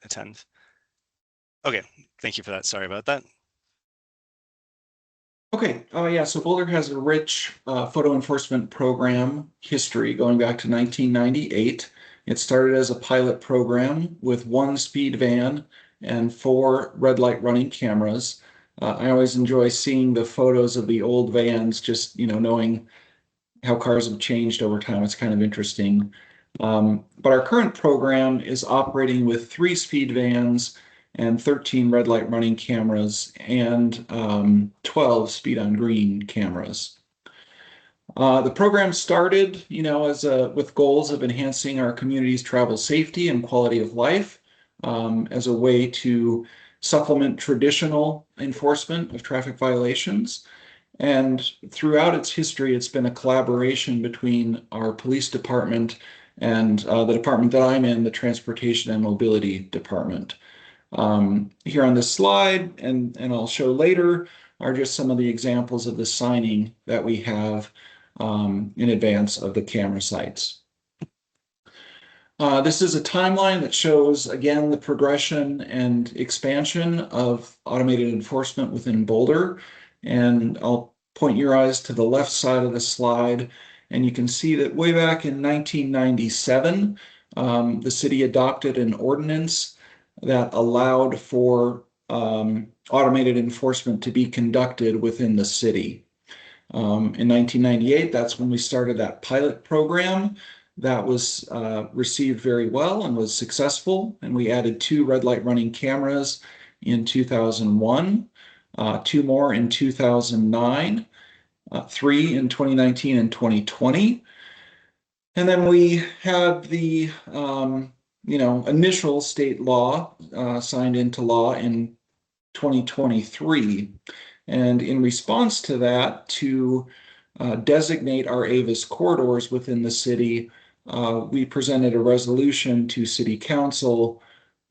attend. Okay, thank you for that. Sorry about that. Okay, yeah, so Boulder has a rich photo enforcement program history going back to 1998. It started as a pilot program with one speed van and 4 red light running cameras. I always enjoy seeing the photos of the old vans, just, knowing how cars have changed over time. It's kind of interesting. But our current program is operating with 3 speed vans and 13 red light running cameras and 12 speed on green cameras. The program started, with goals of enhancing our community's travel safety and quality of life as a way to supplement traditional enforcement of traffic violations. And throughout its history, it's been a collaboration between our police department and the department that I'm in, the Transportation and Mobility Department. Here on this slide, and I'll show later, are just some of the examples of the signing that we have in advance of the camera sites. This is a timeline that shows, again, the progression and expansion of automated enforcement within Boulder. And I'll point your eyes to the left side of the slide, and you can see that way back in 1997, the city adopted an ordinance that allowed for automated enforcement to be conducted within the city. In 1998, that's when we started that pilot program. That was received very well and was successful, and we added 2 red light running cameras in 2001, 2 more in 2009, 3 in 2019 and 2020. And then we had the initial state law signed into law in 2023. And in response to that, to designate our AVIS corridors within the city, we presented a resolution to City Council,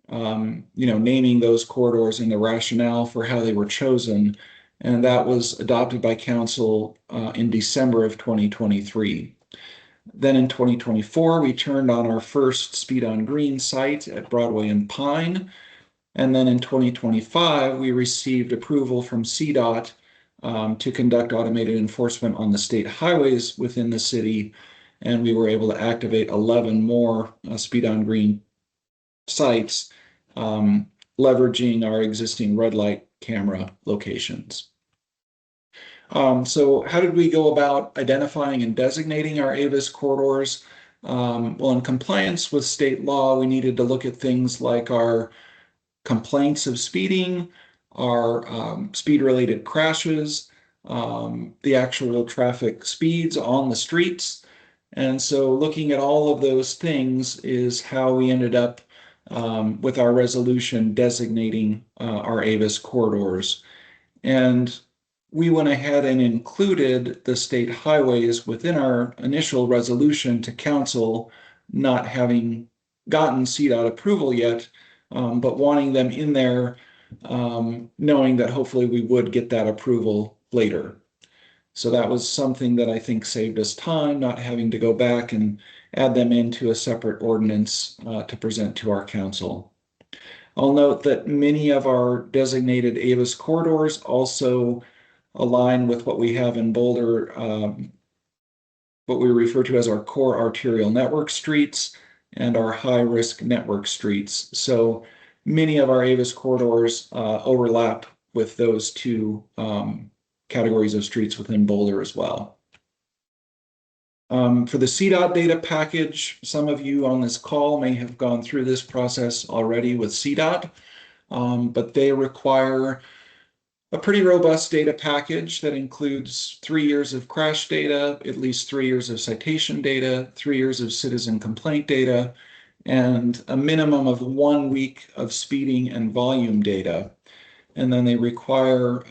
naming those corridors and the rationale for how they were chosen. And that was adopted by Council in December of 2023. Then in 2024, we turned on our first speed on green site at Broadway and Pine. And then in 2025, we received approval from CDOT to conduct automated enforcement on the state highways within the city. And we were able to activate 11 more speed on green sites, leveraging our existing red light camera locations. So how did we go about identifying and designating our AVIS corridors? Well, in compliance with state law, we needed to look at things like our complaints of speeding, our speed-related crashes, the actual traffic speeds on the streets. And so looking at all of those things is how we ended up with our resolution designating our AVIS corridors. And we went ahead and included the state highways within our initial resolution to council, not having gotten CDOT approval yet, but wanting them in there, knowing that hopefully we would get that approval later. So that was something that I think saved us time, not having to go back and add them into a separate ordinance to present to our council. I'll note that many of our designated AVIS corridors also align with what we have in Boulder, what we refer to as our core arterial network streets and our high-risk network streets. So many of our AVIS corridors overlap with those 2 categories of streets within Boulder as well. For the CDOT data package, some of you on this call may have gone through this process already with CDOT, but they require a pretty robust data package that includes 3 years of crash data, at least 3 years of citation data, 3 years of citizen complaint data, and a minimum of 1 week of speeding and volume data. And then they require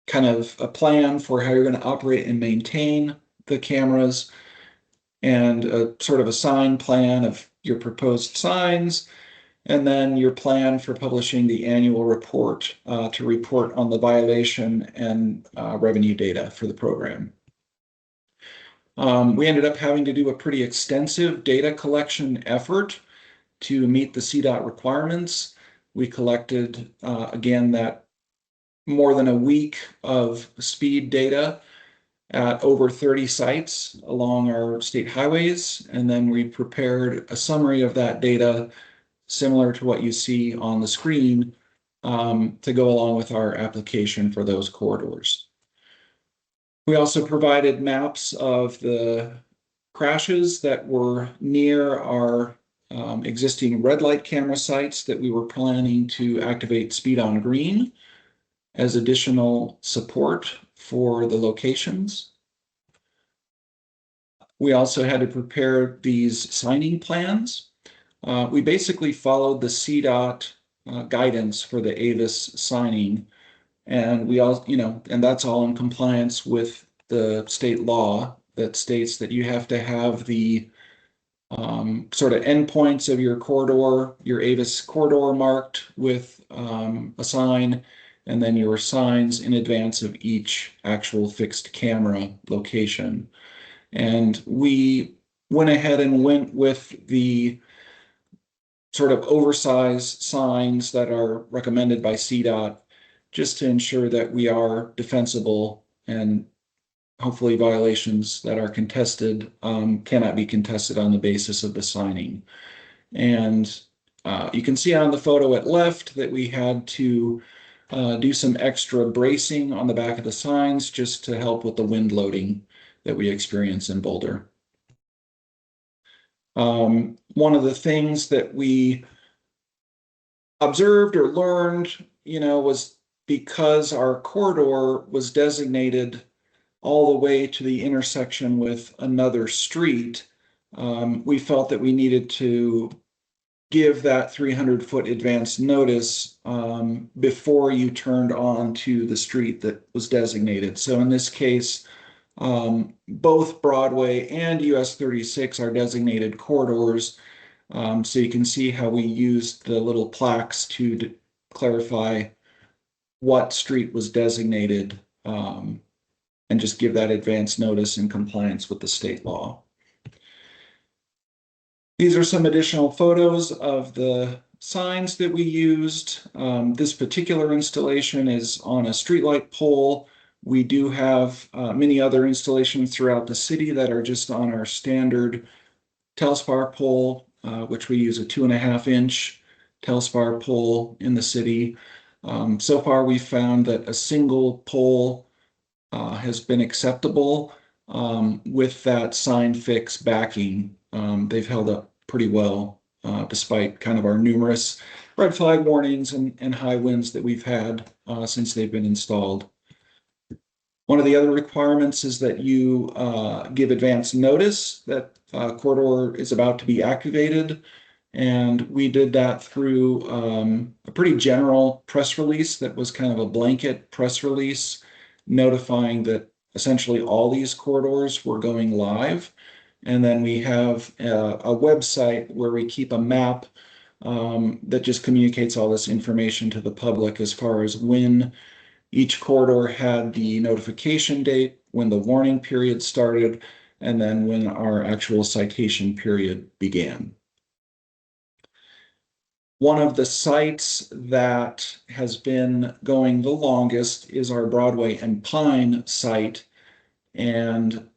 kind of a plan for how you're going to operate and maintain the cameras, and a sort of a sign plan of your proposed signs, and then your plan for publishing the annual report to report on the violation and revenue data for the program. We ended up having to do a pretty extensive data collection effort to meet the CDOT requirements. We collected, again, that more than a week of speed data at over 30 sites along our state highways. And then we prepared a summary of that data similar to what you see on the screen to go along with our application for those corridors. We also provided maps of the crashes that were near our existing red light camera sites that we were planning to activate speed on green as additional support for the locations. We also had to prepare these signing plans. We basically followed the CDOT guidance for the Avis signing, and we all, and that's all in compliance with the state law that states that you have to have the sort of endpoints of your corridor, your Avis corridor marked with a sign, and then your signs in advance of each actual fixed camera location. And we went ahead and went with the sort of oversized signs that are recommended by CDOT just to ensure that we are defensible and hopefully violations that are contested cannot be contested on the basis of the signing. And you can see on the photo at left that we had to do some extra bracing on the back of the signs just to help with the wind loading that we experience in Boulder. One of the things that we observed or learned, was because our corridor was designated all the way to the intersection with another street, we felt that we needed to give that 300-foot advance notice before you turned on to the street that was designated. So in this case, both Broadway and US 36 are designated corridors. So you can see how we used the little plaques to clarify what street was designated and just give that advance notice in compliance with the state law. These are some additional photos of the signs that we used. This particular installation is on a streetlight pole. We do have many other installations throughout the city that are just on our standard telspar pole, which we use a 2.5-inch telspar pole in the city. So far, we've found that a single pole has been acceptable with that sign fix backing. They've held up pretty well despite kind of our numerous red flag warnings and high winds that we've had since they've been installed. One of the other requirements is that you give advance notice that corridor is about to be activated. And we did that through a pretty general press release that was kind of a blanket press release notifying that essentially all these corridors were going live. And then we have a website where we keep a map that just communicates all this information to the public as far as when each corridor had the notification date, when the warning period started, and then when our actual citation period began. One of the sites that has been going the longest is our Broadway and Pine site. And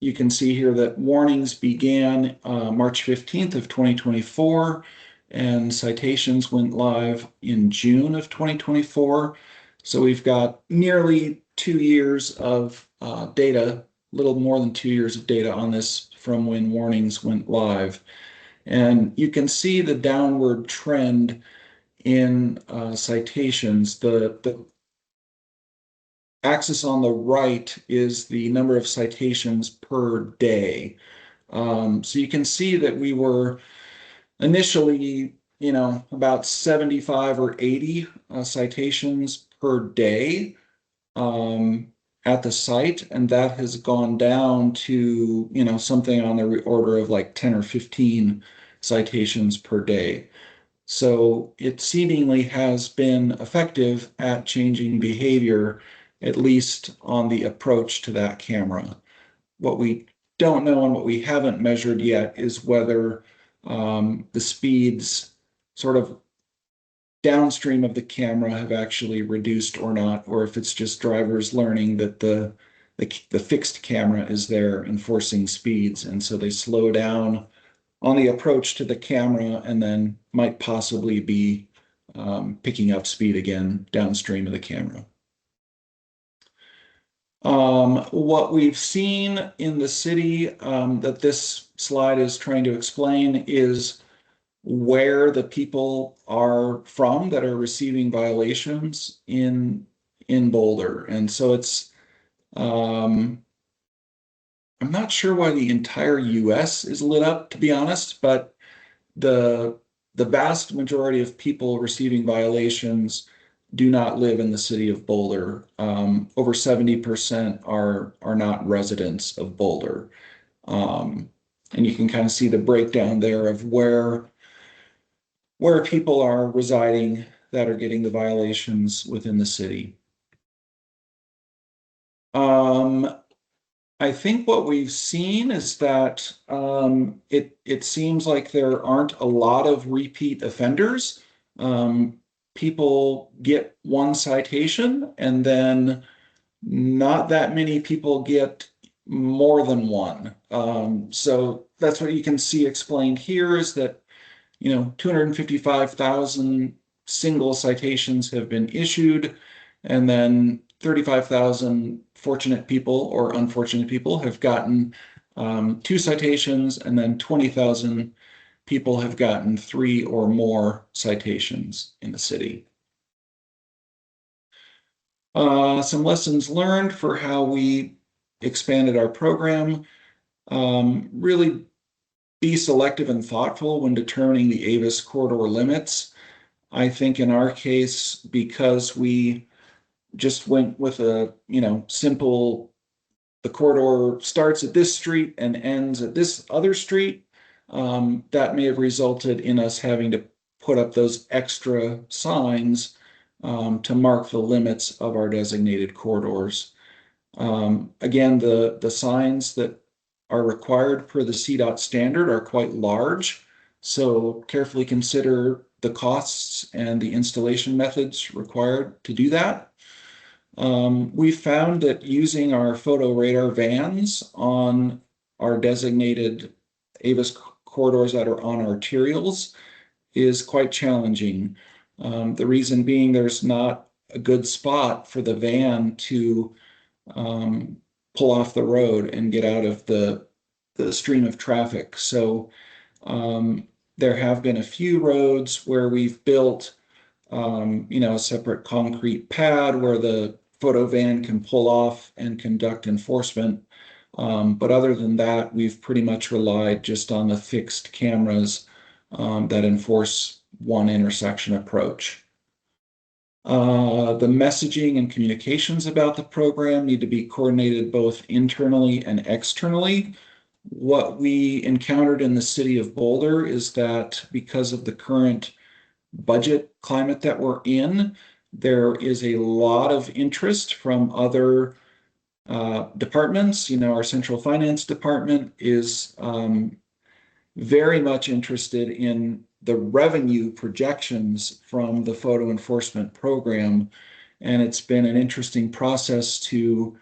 you can see here that warnings began March 15th of 2024, and citations went live in June of 2024. So we've got nearly 2 years of data, a little more than 2 years of data on this from when warnings went live. And you can see the downward trend in citations. The axis on the right is the number of citations per day. So you can see that we were initially, about 75 or 80 citations per day at the site, and that has gone down to, something on the order of like 10 or 15 citations per day. So it seemingly has been effective at changing behavior, at least on the approach to that camera. What we don't know and what we haven't measured yet is whether the speeds sort of downstream of the camera have actually reduced or not, or if it's just drivers learning that the fixed camera is there enforcing speeds, and so they slow down on the approach to the camera and then might possibly be picking up speed again downstream of the camera. What we've seen in the city that this slide is trying to explain is where the people are from that are receiving violations in Boulder. And so it's I'm not sure why the entire US is lit up, to be honest, but the the vast majority of people receiving violations do not live in the city of Boulder. Over 70% are not residents of Boulder. Um, and you can kind of see the breakdown there of where people are residing that are getting the violations within the city. Um, I think what we've seen is that it seems like there aren't a lot of repeat offenders. People get one citation, and then not that many people get more than one. So that's what you can see explained here is that 255,000 single citations have been issued, and then 35,000 fortunate people or unfortunate people have gotten two citations, and then 20,000 people have gotten three or more citations in the city. Some lessons learned for how we expanded our program. Really be selective and thoughtful when determining the Avis corridor limits. I think in our case, because we just went with a, simple, the corridor starts at this street and ends at this other street, that may have resulted in us having to put up those extra signs to mark the limits of our designated corridors. Again, the signs that are required per the CDOT standard are quite large, so carefully consider the costs and the installation methods required to do that. We found that using our photo radar vans on our designated Avis corridors that are on arterials is quite challenging. The reason being there's not a good spot for the van to pull off the road and get out of the stream of traffic. So there have been a few roads where we've built a separate concrete pad where the photo van can pull off and conduct enforcement. But other than that, we've pretty much relied just on the fixed cameras that enforce one intersection approach. The messaging and communications about the program need to be coordinated both internally and externally. What we encountered in the city of Boulder is that because of the current budget climate that we're in, there is a lot of interest from other departments. Our central finance department is very much interested in the revenue projections from the photo enforcement program. And it's been an interesting process to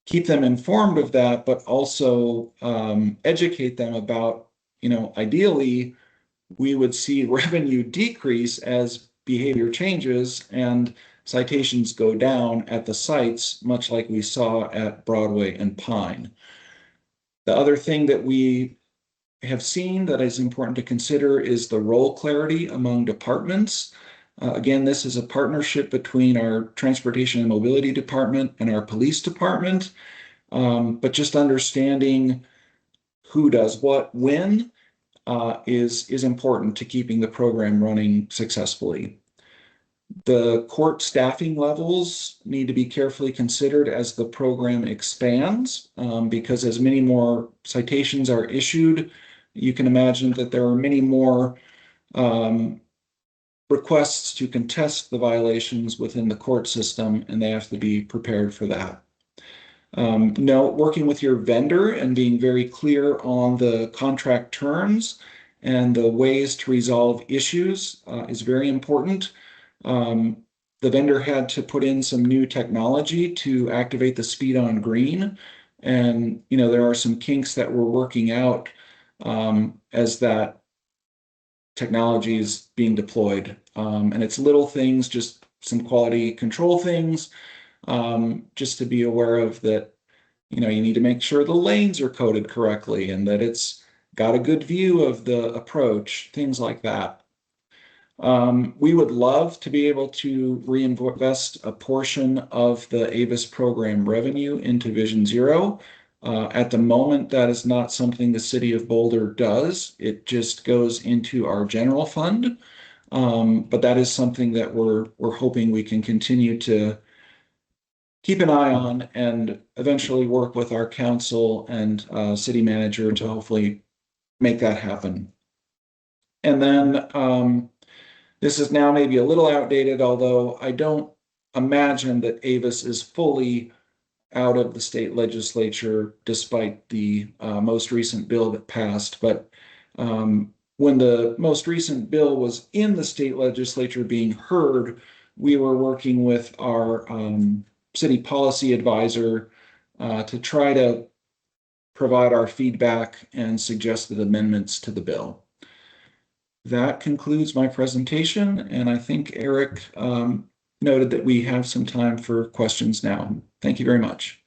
keep them informed of that, but also educate them about, ideally, we would see revenue decrease as behavior changes and citations go down at the sites, much like we saw at Broadway and Pine. The other thing that we have seen that is important to consider is the role clarity among departments. Again, this is a partnership between our Transportation and Mobility Department and our Police Department, but just understanding who does what when is important to keeping the program running successfully. The court staffing levels need to be carefully considered as the program expands, because as many more citations are issued, you can imagine that there are many more requests to contest the violations within the court system, and they have to be prepared for that. Working with your vendor and being very clear on the contract terms and the ways to resolve issues is very important. Um, the vendor had to put in some new technology to activate the speed on green. And, there are some kinks that we're working out as that technology is being deployed. And it's little things, just some quality control things, just to be aware of that, you need to make sure the lanes are coded correctly and that it's got a good view of the approach, things like that. We would love to be able to reinvest a portion of the AVIS program revenue into Vision Zero. At the moment, that is not something the city of Boulder does. It just goes into our general fund. But that is something that we're hoping we can continue to keep an eye on and eventually work with our council and city manager to hopefully make that happen. And then this is now maybe a little outdated, although I don't imagine that Avis is fully out of the state legislature despite the most recent bill that passed. But when the most recent bill was in the state legislature being heard, we were working with our city policy advisor to try to provide our feedback and suggested amendments to the bill. That concludes my presentation, and I think Eric noted that we have some time for questions now. Thank you very much.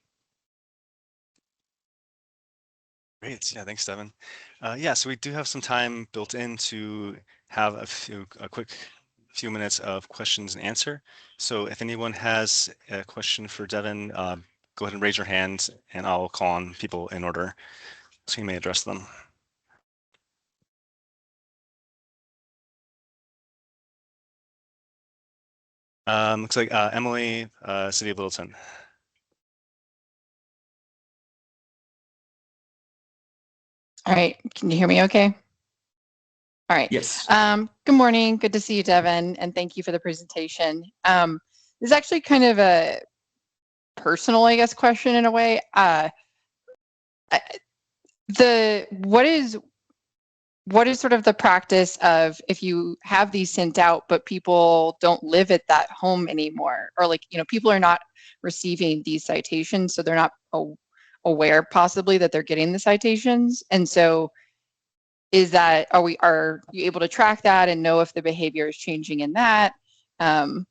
Great. Yeah, thanks, Devin. Yeah, so we do have some time built in to have a quick few minutes of questions and answer. So if anyone has a question for Devin, go ahead and raise your hand and I'll call on people in order so you may address them. Looks like Emily, City of Littleton. All right, can you hear me okay? All right. Yes. Good morning. Good to see you, Devin, and thank you for the presentation. This is actually kind of a personal, I guess, question in a way. What is sort of the practice of if you have these sent out, but people don't live at that home anymore, or like, people are not receiving these citations, so they're not aware possibly that they're getting the citations. And so are you able to track that and know if the behavior is changing in that? And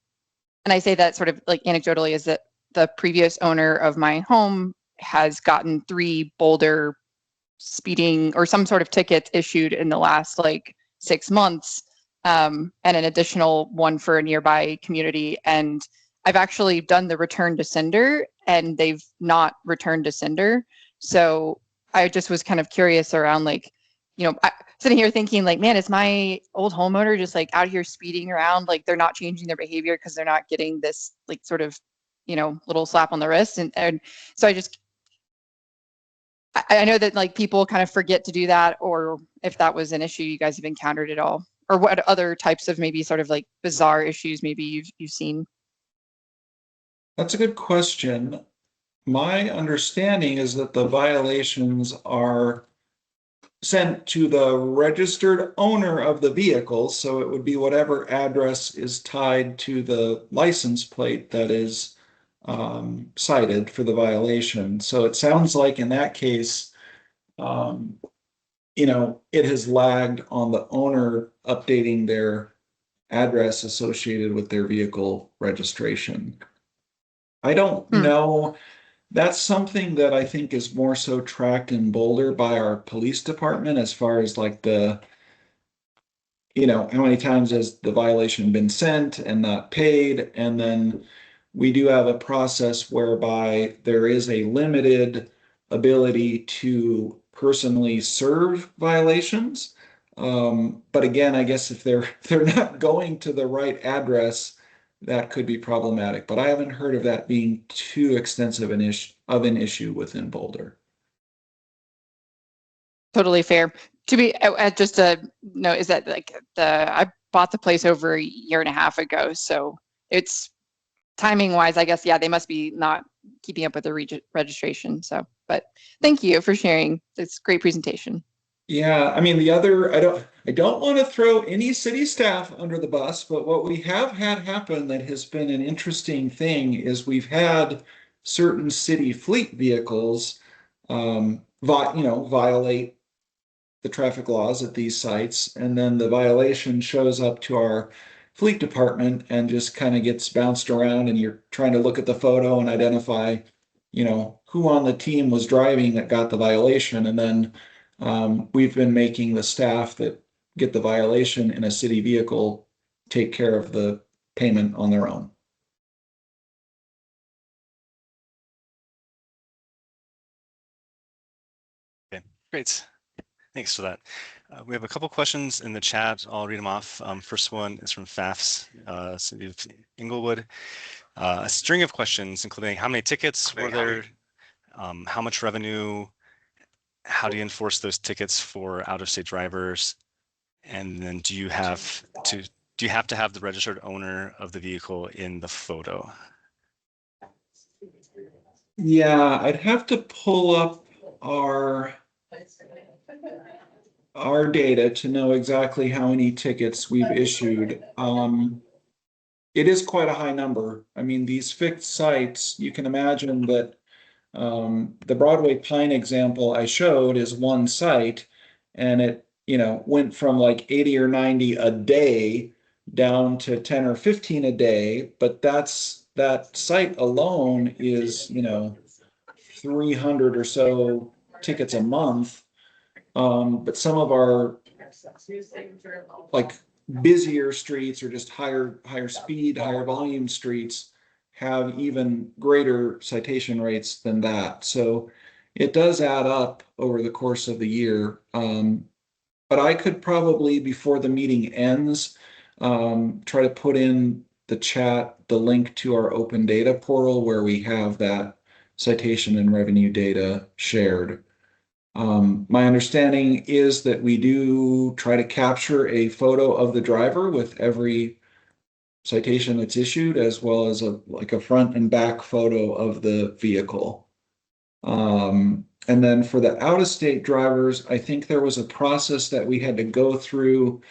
I say that sort of like anecdotally is that the previous owner of my home has gotten 3 Boulder speeding or some sort of tickets issued in the last like 6 months, and an additional one for a nearby community. And I've actually done the return to sender and they've not returned to sender. So I just was kind of curious around like, sitting here thinking like, man, is my old homeowner just like out here speeding around? Like they're not changing their behavior because they're not getting this like sort of, little slap on the wrist. And so I know that like people kind of forget to do that, or if that was an issue you guys have encountered at all, or what other types of maybe sort of like bizarre issues maybe you've seen. That's a good question. My understanding is that the violations are sent to the registered owner of the vehicle, so it would be whatever address is tied to the license plate that is cited for the violation. So it sounds like in that case, it has lagged on the owner updating their address associated with their vehicle registration. I don't know. That's something that I think is more so tracked in Boulder by our police department as far as like how many times has the violation been sent and not paid? And then we do have a process whereby there is a limited ability to personally serve violations. But again, I guess if they're not going to the right address, that could be problematic. But I haven't heard of that being too extensive an issue within Boulder. Totally fair. To be just a note is that like I bought the place over a year and a half ago, so it's timing wise, I guess, yeah, they must be not keeping up with the registration. So, but thank you for sharing this great presentation. Yeah, I mean the other I don't want to throw any city staff under the bus, but what we have had happen that has been an interesting thing is we've had certain city fleet vehicles violate the traffic laws at these sites, and then the violation shows up to our fleet department and just kind of gets bounced around, and you're trying to look at the photo and identify, who on the team was driving that got the violation, and then we've been making the staff that get the violation in a city vehicle take care of the payment on their own. Okay, great. Thanks for that. We have a couple questions in the chat. I'll read them off. First one is from Fafs, City of Inglewood. A string of questions, including how many tickets were there, how much revenue, how do you enforce those tickets for out-of-state drivers, and then do you have to have the registered owner of the vehicle in the photo? Yeah, I'd have to pull up our our data to know exactly how many tickets we've issued. It is quite a high number. I mean, these fixed sites, you can imagine that the Broadway Pine example I showed is one site, and it, went from like 80 or 90 a day down to 10 or 15 a day. But that site alone is, 300 or so tickets a month. But some of our like busier streets or just higher speed, higher volume streets have even greater citation rates than that. So it does add up over the course of the year. But I could probably, before the meeting ends, try to put in the chat the link to our open data portal where we have that citation and revenue data shared. My understanding is that we do try to capture a photo of the driver with every citation that's issued, as well as a front and back photo of the vehicle. And then for the out-of-state drivers, I think there was a process that we had to go through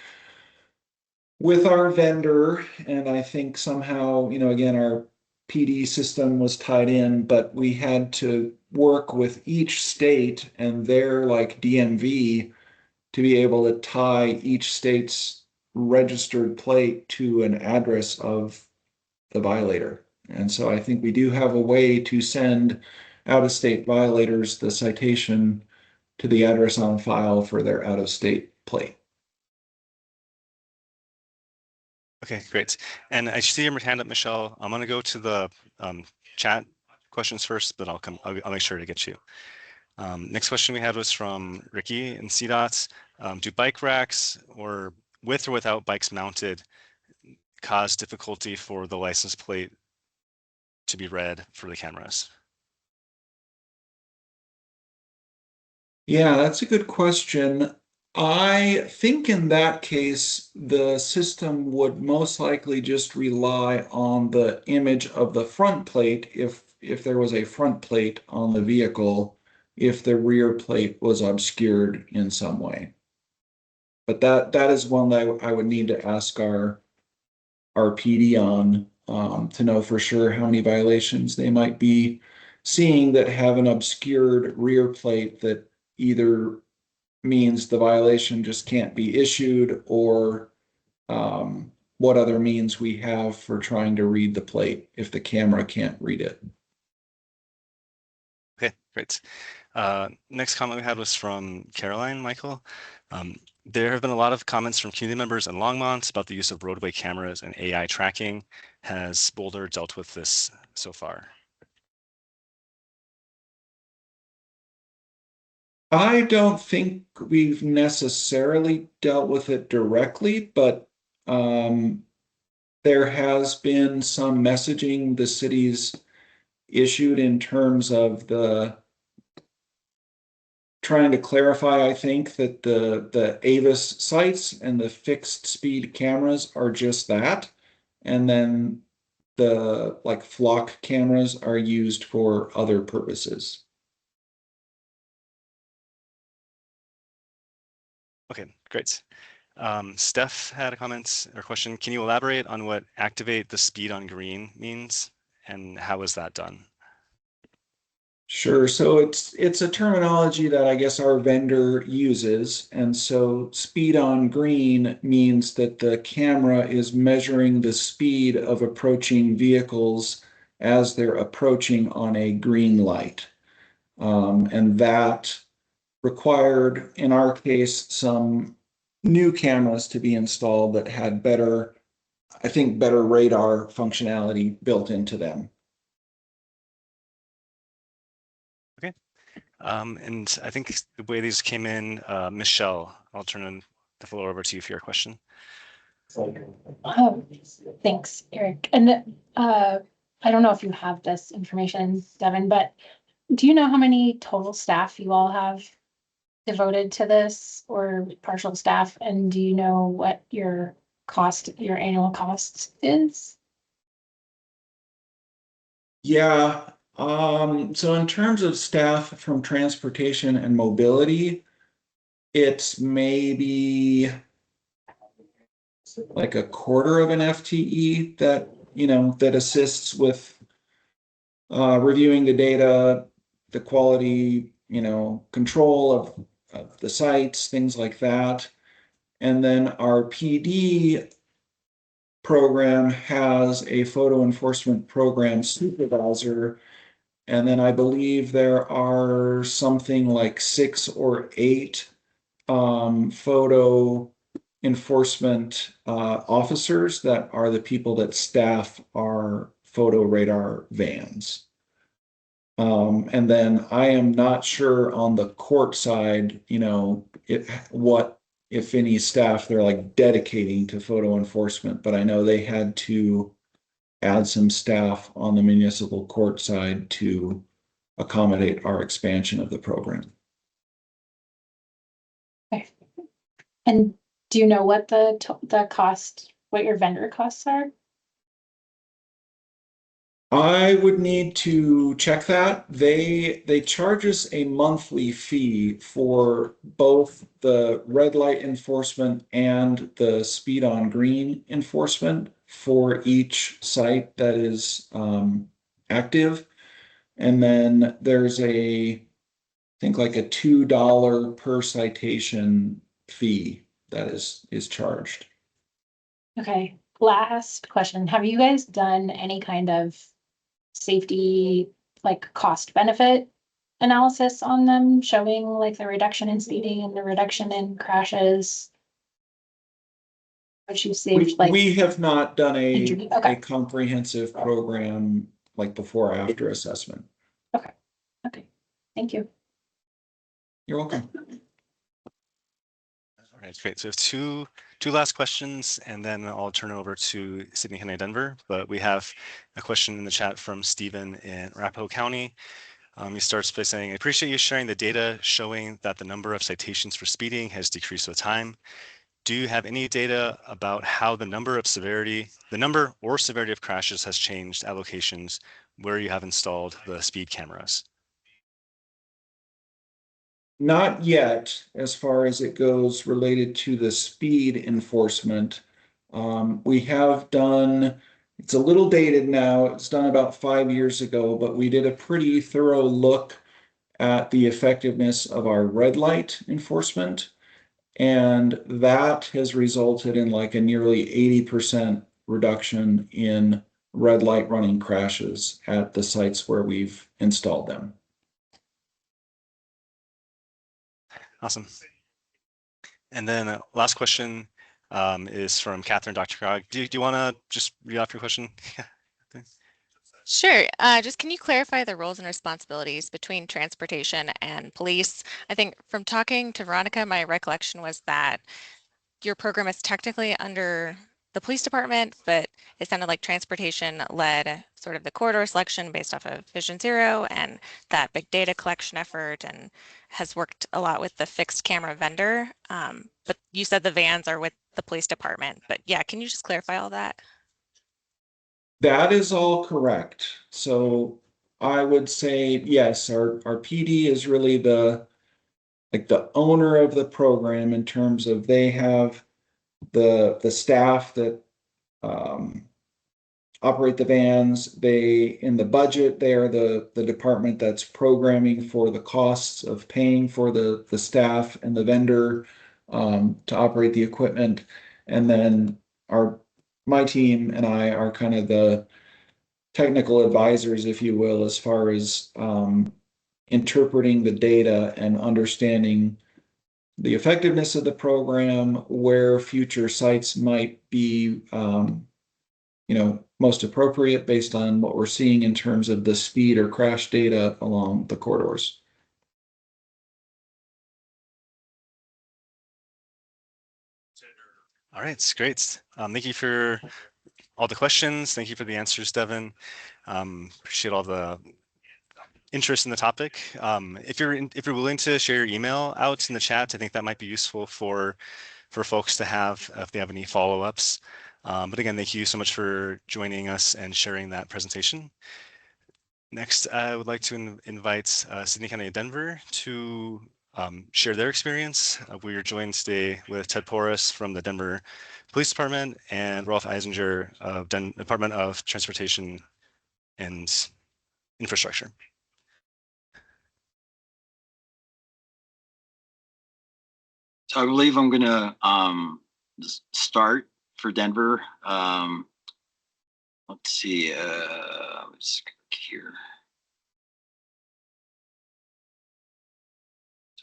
with our vendor, and I think somehow, again, our PD system was tied in, but we had to work with each state and their like DMV to be able to tie each state's registered plate to an address of the violator. And so I think we do have a way to send out-of-state violators the citation to the address on file for their out-of-state plate. Okay, great. And I see your hand up, Michelle. I'm going to go to the chat questions first, but I'll make sure to get you. Next question we had was from Ricky in CDOTs. Do bike racks or with or without bikes mounted cause difficulty for the license plate to be read for the cameras? Yeah, that's a good question. I think in that case, the system would most likely just rely on the image of the front plate if there was a front plate on the vehicle, if the rear plate was obscured in some way. But that is one that I would need to ask our PD on to know for sure how many violations they might be seeing that have an obscured rear plate that either means the violation just can't be issued, or what other means we have for trying to read the plate if the camera can't read it. Okay, great. Next comment we had was from Caroline Michael. There have been a lot of comments from community members in Longmont about the use of roadway cameras and AI tracking. Has Boulder dealt with this so far? I don't think we've necessarily dealt with it directly, but there has been some messaging the city's issued in terms of the trying to clarify, I think, that the Avis sites and the fixed speed cameras are just that. And then the like flock cameras are used for other purposes. Okay, great. Steph had a comment or question. Can you elaborate on what activate the speed on green means and how is that done? Sure. So it's a terminology that I guess our vendor uses. And so speed on green means that the camera is measuring the speed of approaching vehicles as they're approaching on a green light. And that required, in our case, some new cameras to be installed that had better, I think, better radar functionality built into them. Okay. And I think the way these came in, Michelle, I'll turn the floor over to you for your question. Oh, thanks, Eric. And I don't know if you have this information, Devin, but do you know how many total staff you all have devoted to this or partial staff? And do you know what your annual cost is? Yeah. So in terms of staff from transportation and mobility, it's maybe like a quarter of an FTE that, that assists with reviewing the data, the quality, control of the sites, things like that. And then our PD program has a photo enforcement program supervisor. And then I believe there are something like 6 or 8 photo enforcement officers that are the people that staff our photo radar vans. And then I am not sure on the court side, what, if any, staff they're like dedicating to photo enforcement, but I know they had to add some staff on the municipal court side to accommodate our expansion of the program. Okay. And do you know what what your vendor costs are? I would need to check that. They charge us a monthly fee for both the red light enforcement and the speed on green enforcement for each site that is active. And then there's I think like a $2 per citation fee that is charged. Okay, last question. Have you guys done any kind of safety, like cost benefit analysis on them, showing like the reduction in speeding and the reduction in crashes? What you saved, like, We have not done injury? a Okay, comprehensive program like before after assessment. okay, thank you. You're welcome. All right, great. So we have two last questions, and then I'll turn it over to Sydney County, Denver. But we have a question in the chat from Stephen in Arapahoe County. He starts by saying, I appreciate you sharing the data showing that the number of citations for speeding has decreased with time. Do you have any data about how the number or severity of crashes has changed at locations where you have installed the speed cameras? Not yet, as far as it goes related to the speed enforcement. We have done, it's a little dated now, it's done about 5 years ago, but we did a pretty thorough look at the effectiveness of our red light enforcement. And that has resulted in like a nearly 80% reduction in red light running crashes at the sites where we've installed them. Awesome. And then last question is from Catherine, DRCOG. Do you want to just read off your question? Sure. Just can you clarify the roles and responsibilities between transportation and police? I think from talking to Veronica, my recollection was that your program is technically under the police department, but it sounded like transportation led sort of the corridor selection based off of Vision Zero and that big data collection effort and has worked a lot with the fixed camera vendor. But you said the vans are with the police department, but yeah, can you just clarify all that? That is all correct. So I would say, yes, our PD is really like the owner of the program in terms of they have the staff that operate the vans. They, in the budget, they are the department that's programming for the costs of paying for the staff and the vendor to operate the equipment. And then my team and I are kind of the technical advisors, if you will, as far as interpreting the data and understanding the effectiveness of the program, where future sites might be, most appropriate based on what we're seeing in terms of the speed or crash data along the corridors. All right, it's great. Thank you for all the questions. Thank you for the answers, Devin. Appreciate all the interest in the topic. If you're willing to share your email out in the chat, I think that might be useful for folks to have if they have any follow-ups. But again, thank you so much for joining us and sharing that presentation. Next, I would like to invite Sydney County of Denver to share their experience. We are joined today with Ted Porras from the Denver Police Department and Rolf Eisinger of Department of Transportation and Infrastructure. So I believe I'm going to start for Denver. Let's see. Let's click here.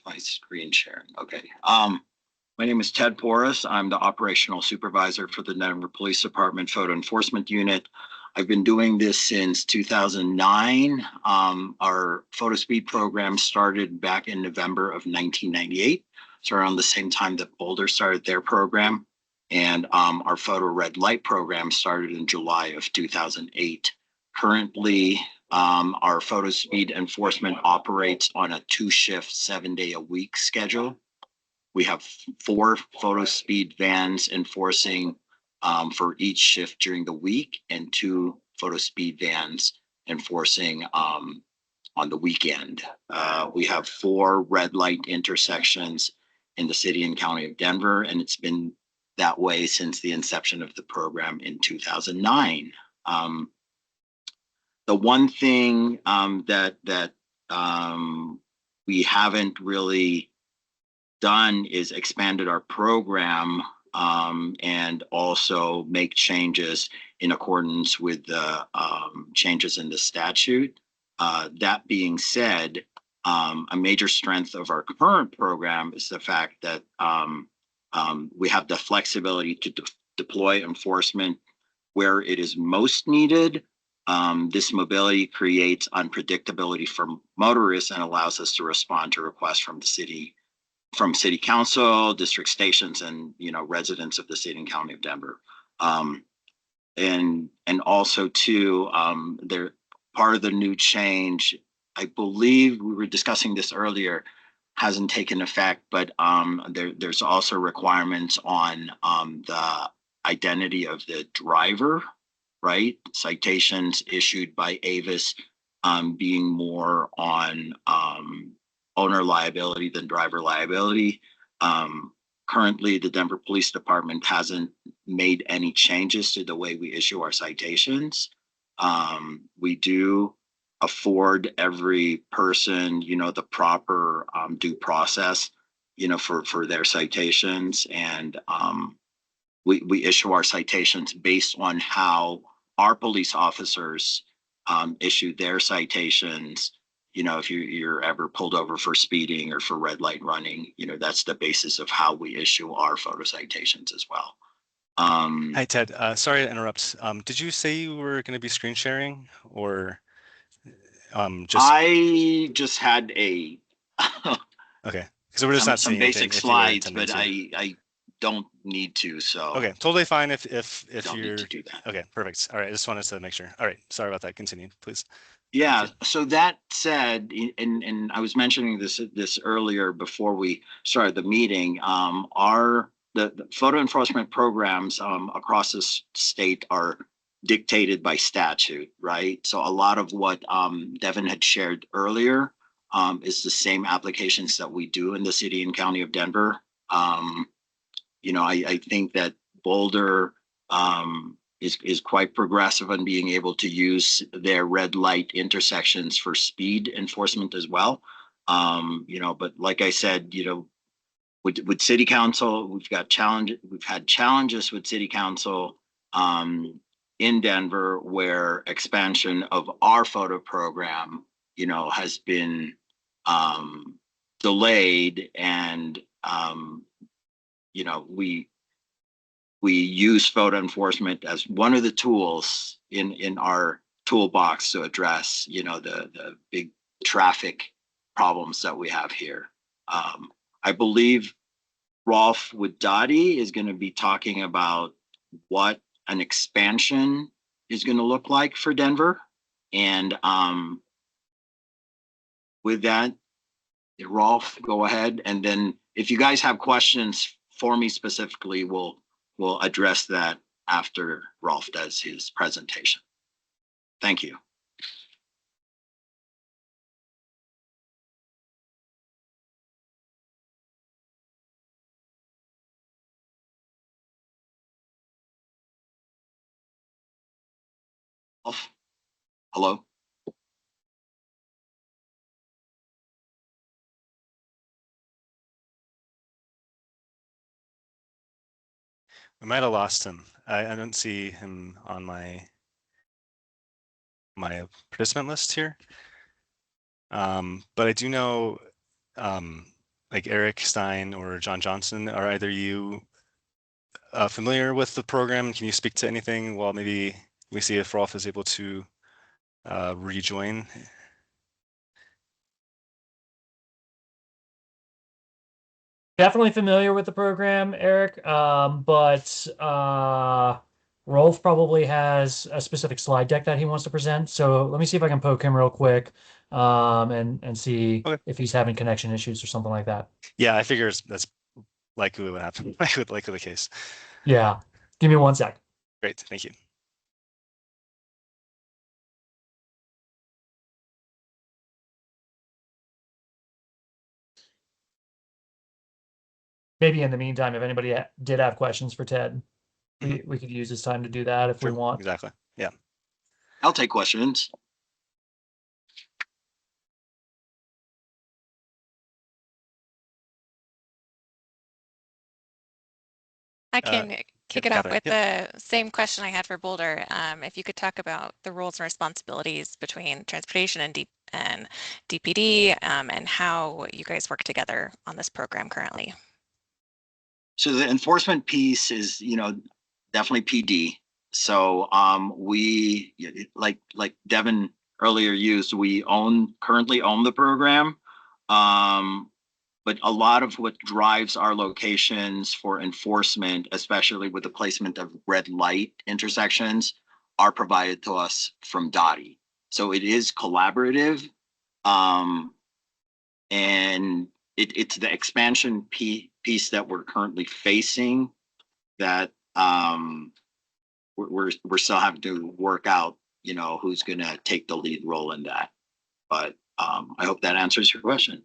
My screen sharing. Okay. My name is Ted Porras. I'm the operational supervisor for the Denver Police Department Photo Enforcement Unit. I've been doing this since 2009. Our photo speed program started back in November of 1998. So around the same time that Boulder started their program. And our photo red light program started in July of 2008. Currently, our photo speed enforcement operates on a 2-shift, 7-day-a-week schedule. We have 4 photo speed vans enforcing for each shift during the week and 2 photo speed vans enforcing on the weekend. We have 4 red light intersections in the city and county of Denver, and it's been that way since the inception of the program in 2009. The one thing that we haven't really done is expanded our program and also make changes in accordance with the changes in the statute. That being said, a major strength of our current program is the fact that we have the flexibility to deploy enforcement where it is most needed. This mobility creates unpredictability for motorists and allows us to respond to requests from the city, from city council, district stations, and residents of the city and county of Denver. And also too, there part of the new change, I believe we were discussing this earlier, hasn't taken effect, but there's also requirements on the identity of the driver, right? Citations issued by Avis being more on owner liability than driver liability. Currently, the Denver Police Department hasn't made any changes to the way we issue our citations. We do afford every person, the proper due process, for their citations. And we issue our citations based on how our police officers issue their citations. If you're ever pulled over for speeding or for red light running, that's the basis of how we issue our photo citations as well. Hi, Ted. Sorry to interrupt. Did you say you were going to be screen sharing or just? I just had a Okay, because we're just not some seeing anything basic if you were slides, intending but to. I don't need to. So Okay, totally fine if don't you're. need to do that. Okay, perfect. All right, I just wanted to make sure. All right, sorry about that. Continue, please. Yeah. So that said, and I was mentioning this earlier before we started the meeting. The photo enforcement programs across the state are dictated by statute, right? So a lot of what Devin had shared earlier is the same applications that we do in the city and county of Denver. I think that Boulder is quite progressive in being able to use their red light intersections for speed enforcement as well. But like I said, with city council, we've had challenges with city council in Denver where expansion of our photo program, has been delayed, and we use photo enforcement as one of the tools in our toolbox to address, the big traffic problems that we have here. I believe Rolf with Dottie is going to be talking about what an expansion is going to look like for Denver. And with that, Rolf, go ahead. And then if you guys have questions for me specifically, we'll address that after Rolf does his presentation. Thank you. Rolf, hello. We might have lost him. I don't see him on my participant list here. But I do know like Eric Stein or John Johnson, are either you familiar with the program? Can you speak to anything while maybe we see if Rolf is able to rejoin? Definitely familiar with the program, Eric, but Rolf probably has a specific slide deck that he wants to present. So let me see if I can poke him real quick and see Okay. if he's having connection issues or something like that. Yeah, I figure that's likely what happened. likely the case. Yeah. Give me 1 sec. Great, thank you. Maybe in the meantime, if anybody did have questions for Ted, we could use this time to do that if we Sure, want. exactly. Yeah. I'll take questions. I can kick it off Catherine, with yep. the same question I had for Boulder. If you could talk about the roles and responsibilities between transportation and DPD, and how you guys work together on this program currently. So the enforcement piece is, definitely PD. So we, like Devin earlier used, we currently own the program. But a lot of what drives our locations for enforcement, especially with the placement of red light intersections, are provided to us from Dottie. So it is collaborative. And it's the expansion piece that we're currently facing that we're still having to work out, who's going to take the lead role in that. But I hope that answers your question.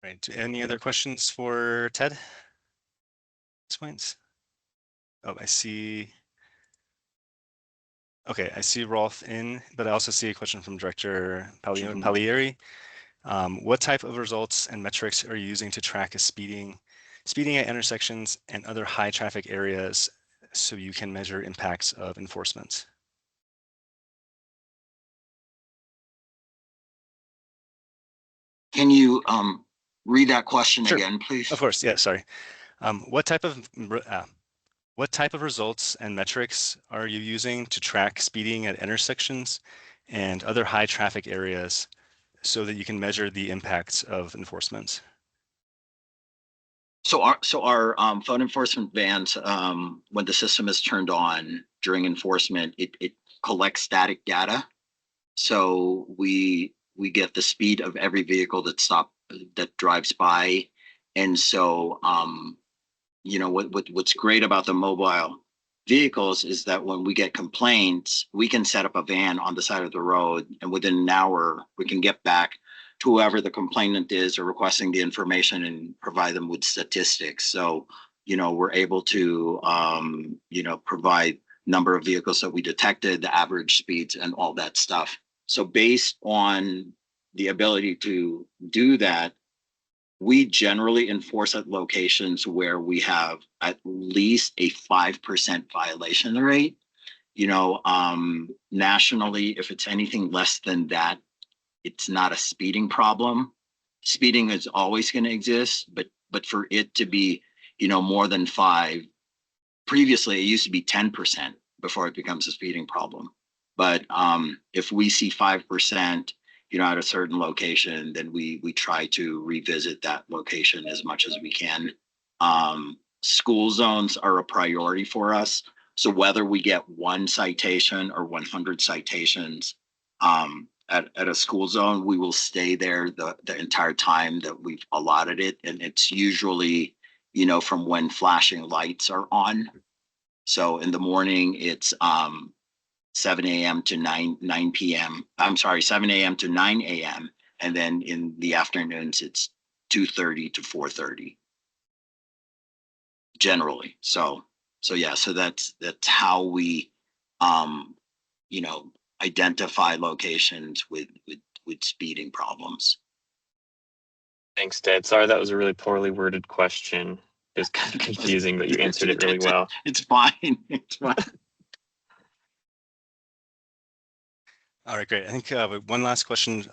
Right. Any other questions for Ted? Points. Oh, I see. Okay, I see Rolf in, but I also see a question from Director Pagliari. What type of results and metrics are you using to track speeding at intersections and other high traffic areas so you can measure impacts of enforcement? Can you read that question Sure. again, please? Of course, yeah, sorry. What type of results and metrics are you using to track speeding at intersections and other high traffic areas so that you can measure the impacts of enforcement? So our phone enforcement vans, when the system is turned on during enforcement, it collects static data. So we get the speed of every vehicle that that drives by. And so, what's great about the mobile vehicles is that when we get complaints, we can set up a van on the side of the road, and within an hour, we can get back to whoever the complainant is or requesting the information and provide them with statistics. So, we're able to, provide number of vehicles that we detected, the average speeds, and all that stuff. So based on the ability to do that, we generally enforce at locations where we have at least a 5% violation rate. Nationally, if it's anything less than that, it's not a speeding problem. Speeding is always going to exist, but for it to be, more than 5, previously it used to be 10% before it becomes a speeding problem. But if we see 5%, at a certain location, then we try to revisit that location as much as we can. School zones are a priority for us. So whether we get 1 citation or 100 citations at a school zone, we will stay there the entire time that we've allotted it. And it's usually, from when flashing lights are on. So in the morning, it's 7 a.m. to 9 p.m. I'm sorry, 7 a.m. to 9 a.m. And then in the afternoons, it's 2:30 to 4:30 generally. So yeah, so that's how we, identify locations with speeding problems. Thanks, Ted. Sorry, that was a really poorly worded question. It was kind of confusing, but you answered it really well. It's fine. It's fine. All right, great. I think one last question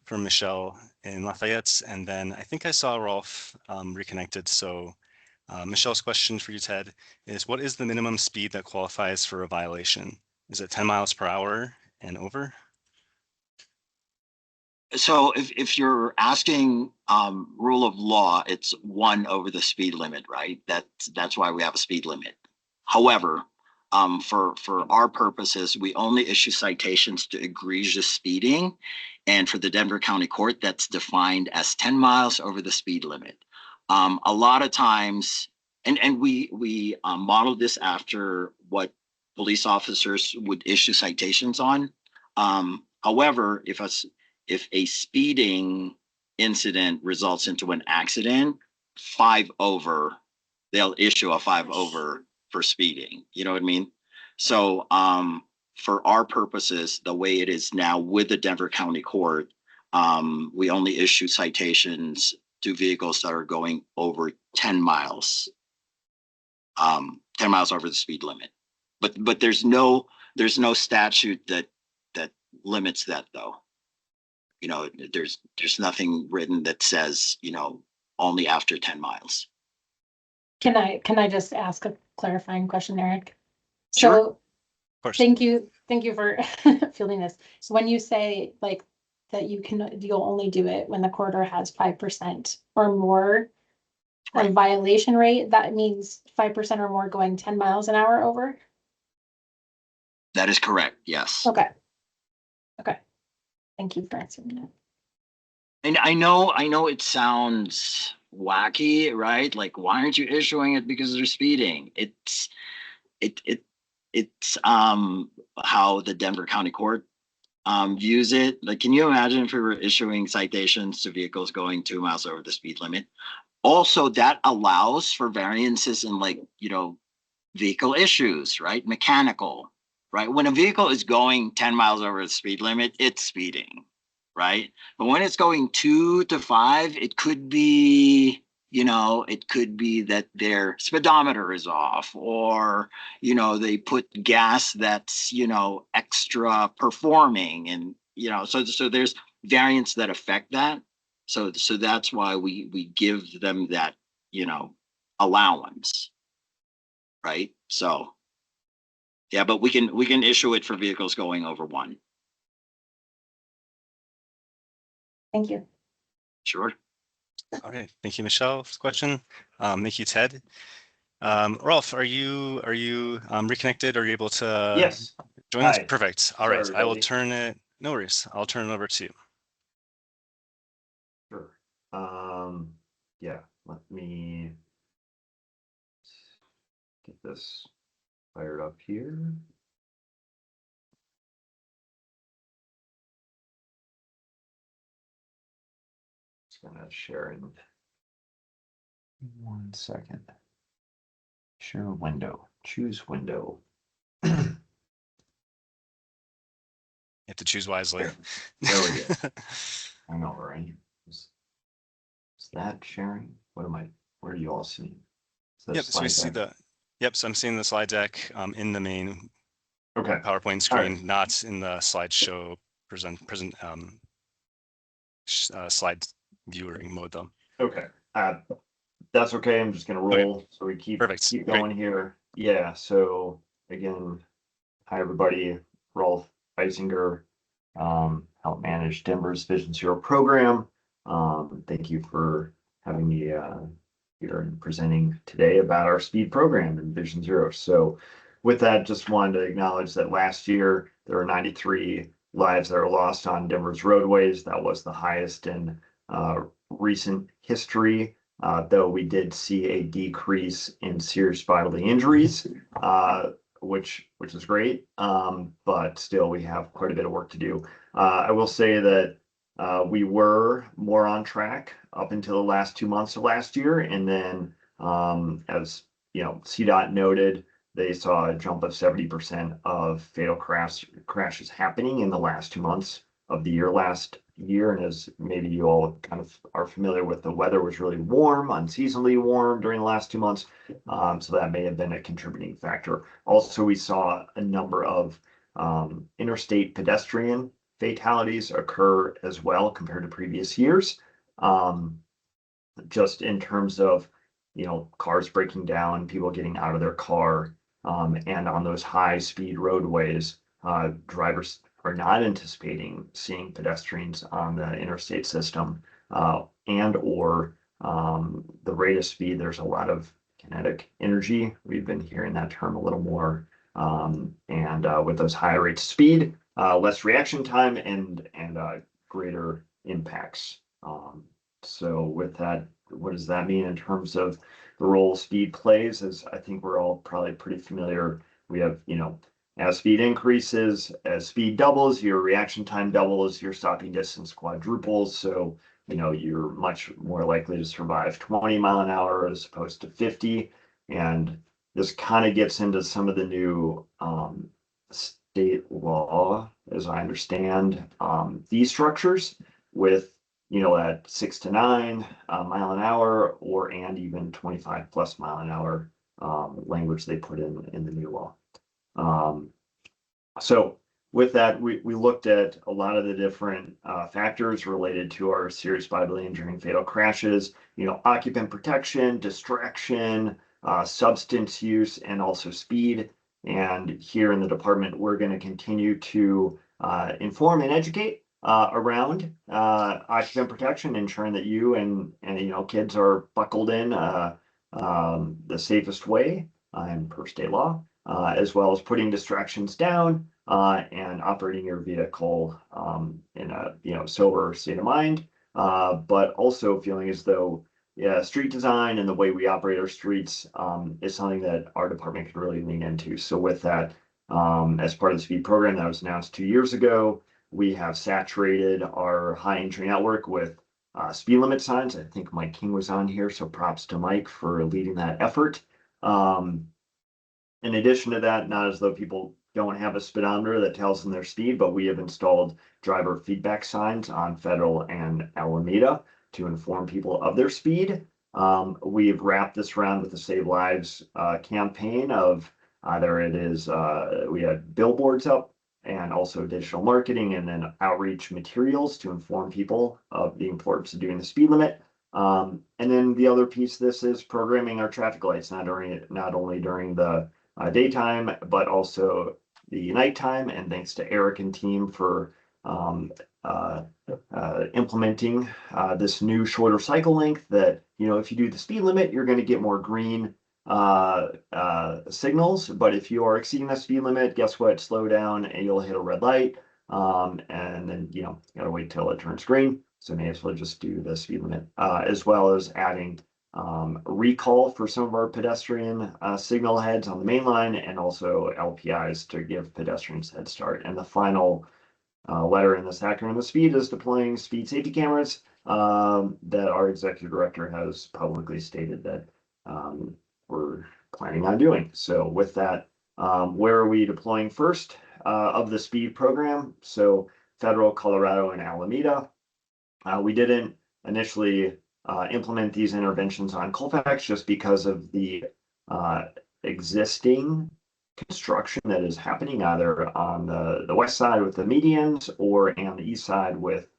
from Michelle in Lafayette, and then I think I saw Rolf reconnected. So Michelle's question for you, Ted, is what is the minimum speed that qualifies for a violation? Is it 10 miles per hour and over? So if you're asking rule of law, it's 1 over the speed limit, right? That's why we have a speed limit. However, for our purposes, we only issue citations to egregious speeding. And for the Denver County Court, that's defined as 10 miles over the speed limit. A lot of times, and we modeled this after what police officers would issue citations on. However, if a speeding incident results into an accident, 5 over, they'll issue a 5 over for speeding. You know what I mean? So for our purposes, the way it is now with the Denver County Court, we only issue citations to vehicles that are going over 10 miles, 10 miles over the speed limit. But there's no statute that limits that, though. There's nothing written that says, only after 10 miles. Can I just ask a clarifying question, Eric? Sure. So Of course. thank you for fielding this. So when you say like that you'll only do it when the corridor has 5% or more Right. of violation rate, that means 5% or more going 10 miles an hour over? That is correct. Yes. Okay. Thank you for answering that. And I know it sounds wacky, right? Like, why aren't you issuing it because they're speeding? It's how the Denver County Court views it. Like, can you imagine if we were issuing citations to vehicles going 2 miles over the speed limit? Also, that allows for variances in vehicle issues, right? Mechanical, right? When a vehicle is going 10 miles over the speed limit, it's speeding, right? But when it's going 2 to 5, it could be, that their speedometer is off, or, they put gas that's, extra performing, and, so there's variants that affect that. So that's why we give them that, allowance, right? So, yeah, but we can issue it for vehicles going over 1. Thank you. Sure. Okay, thank you, Michelle, for the question. Thank you, Ted. Rolf, are you reconnected? Are you able to Yes. join us? Hi. Perfect. All Sorry, right, I will everybody. no worries. I'll turn it over to you. Sure. Yeah, let me get this fired up here. Just gonna share in 1 second. Share window, choose window. You have to choose wisely. There we go. I know, right? Is that sharing? Where are you all seeing? Yep, so we see so I'm seeing the slide deck in the main Okay. PowerPoint screen, not in the slideshow slide viewing mode though. Okay. That's okay. I'm just gonna roll. Okay. So we keep Perfect. going here. Yeah. So again, hi everybody. Rolf Eisinger, help manage Denver's Vision Zero program. Thank you for having me here and presenting today about our speed program in Vision Zero. So with that, just wanted to acknowledge that last year there were 93 lives that were lost on Denver's roadways. That was the highest in recent history. Though we did see a decrease in serious bodily injuries, which is great. But still, we have quite a bit of work to do. I will say that we were more on track up until the last 2 months of last year, and then as you know, CDOT noted, they saw a jump of 70% of fatal crashes happening in the last 2 months of the year last year. And as maybe you all kind of are familiar with, the weather was really warm, unseasonably warm during the last 2 months. So that may have been a contributing factor. Also, we saw a number of interstate pedestrian fatalities occur as well compared to previous years. Just in terms of, you know, cars breaking down, people getting out of their car, and on those high speed roadways, drivers are not anticipating seeing pedestrians on the interstate system, and or the rate of speed. There's a lot of kinetic energy. We've been hearing that term a little more, and with those higher rates of speed, less reaction time and greater impacts. So with that, what does that mean in terms of the role speed plays? As I think we're all probably pretty familiar. We have, you know, as speed increases, as speed doubles, your reaction time doubles, your stopping distance quadruples. So, you know, you're much more likely to survive 20 mile an hour as opposed to 50. And this kind of gets into some of the new state law, as I understand, fee structures with, you know, at 6 to 9 mile an hour, or and even 25 plus mile an hour language they put in the new law. So with that, we looked at a lot of the different factors related to our serious bodily injury and fatal crashes, you know, occupant protection, distraction, substance use, and also speed. And here in the department, we're going to continue to inform and educate around occupant protection, ensuring that you and you know, kids are buckled in the safest way and per state law, as well as putting distractions down and operating your vehicle in a, you know, sober state of mind, but also feeling as though, yeah, street design and the way we operate our streets is something that our department can really lean into. So with that, as part of the speed program that was announced 2 years ago, we have saturated our high entry network with speed limit signs. I think Mike King was on here, so props to Mike for leading that effort. In addition to that, not as though people don't have a speedometer that tells them their speed, but we have installed driver feedback signs on Federal and Alameda to inform people of their speed. We've wrapped this around with the Save Lives campaign of either it is, we had billboards up and also digital marketing, and then outreach materials to inform people of the importance of doing the speed limit. And then the other piece of this is programming our traffic lights, not only during the daytime, but also the nighttime. And thanks to Eric and team for implementing this new shorter cycle length that, you know, if you do the speed limit, you're going to get more green signals. But if you are exceeding the speed limit, guess what? Slow down and you'll hit a red light. And then, you know, you gotta wait till it turns green. So may as well just do the speed limit, as well as adding recall for some of our pedestrian signal heads on the main line, and also LPIs to give pedestrians head start. And the final letter in this acronym of SPEED is deploying speed safety cameras that our executive director has publicly stated that we're planning on doing. So with that, where are we deploying first of the SPEED program? So Federal, Colorado, and Alameda. We didn't initially implement these interventions on Colfax just because of the existing construction that is happening either on the west side with the medians or on the east side with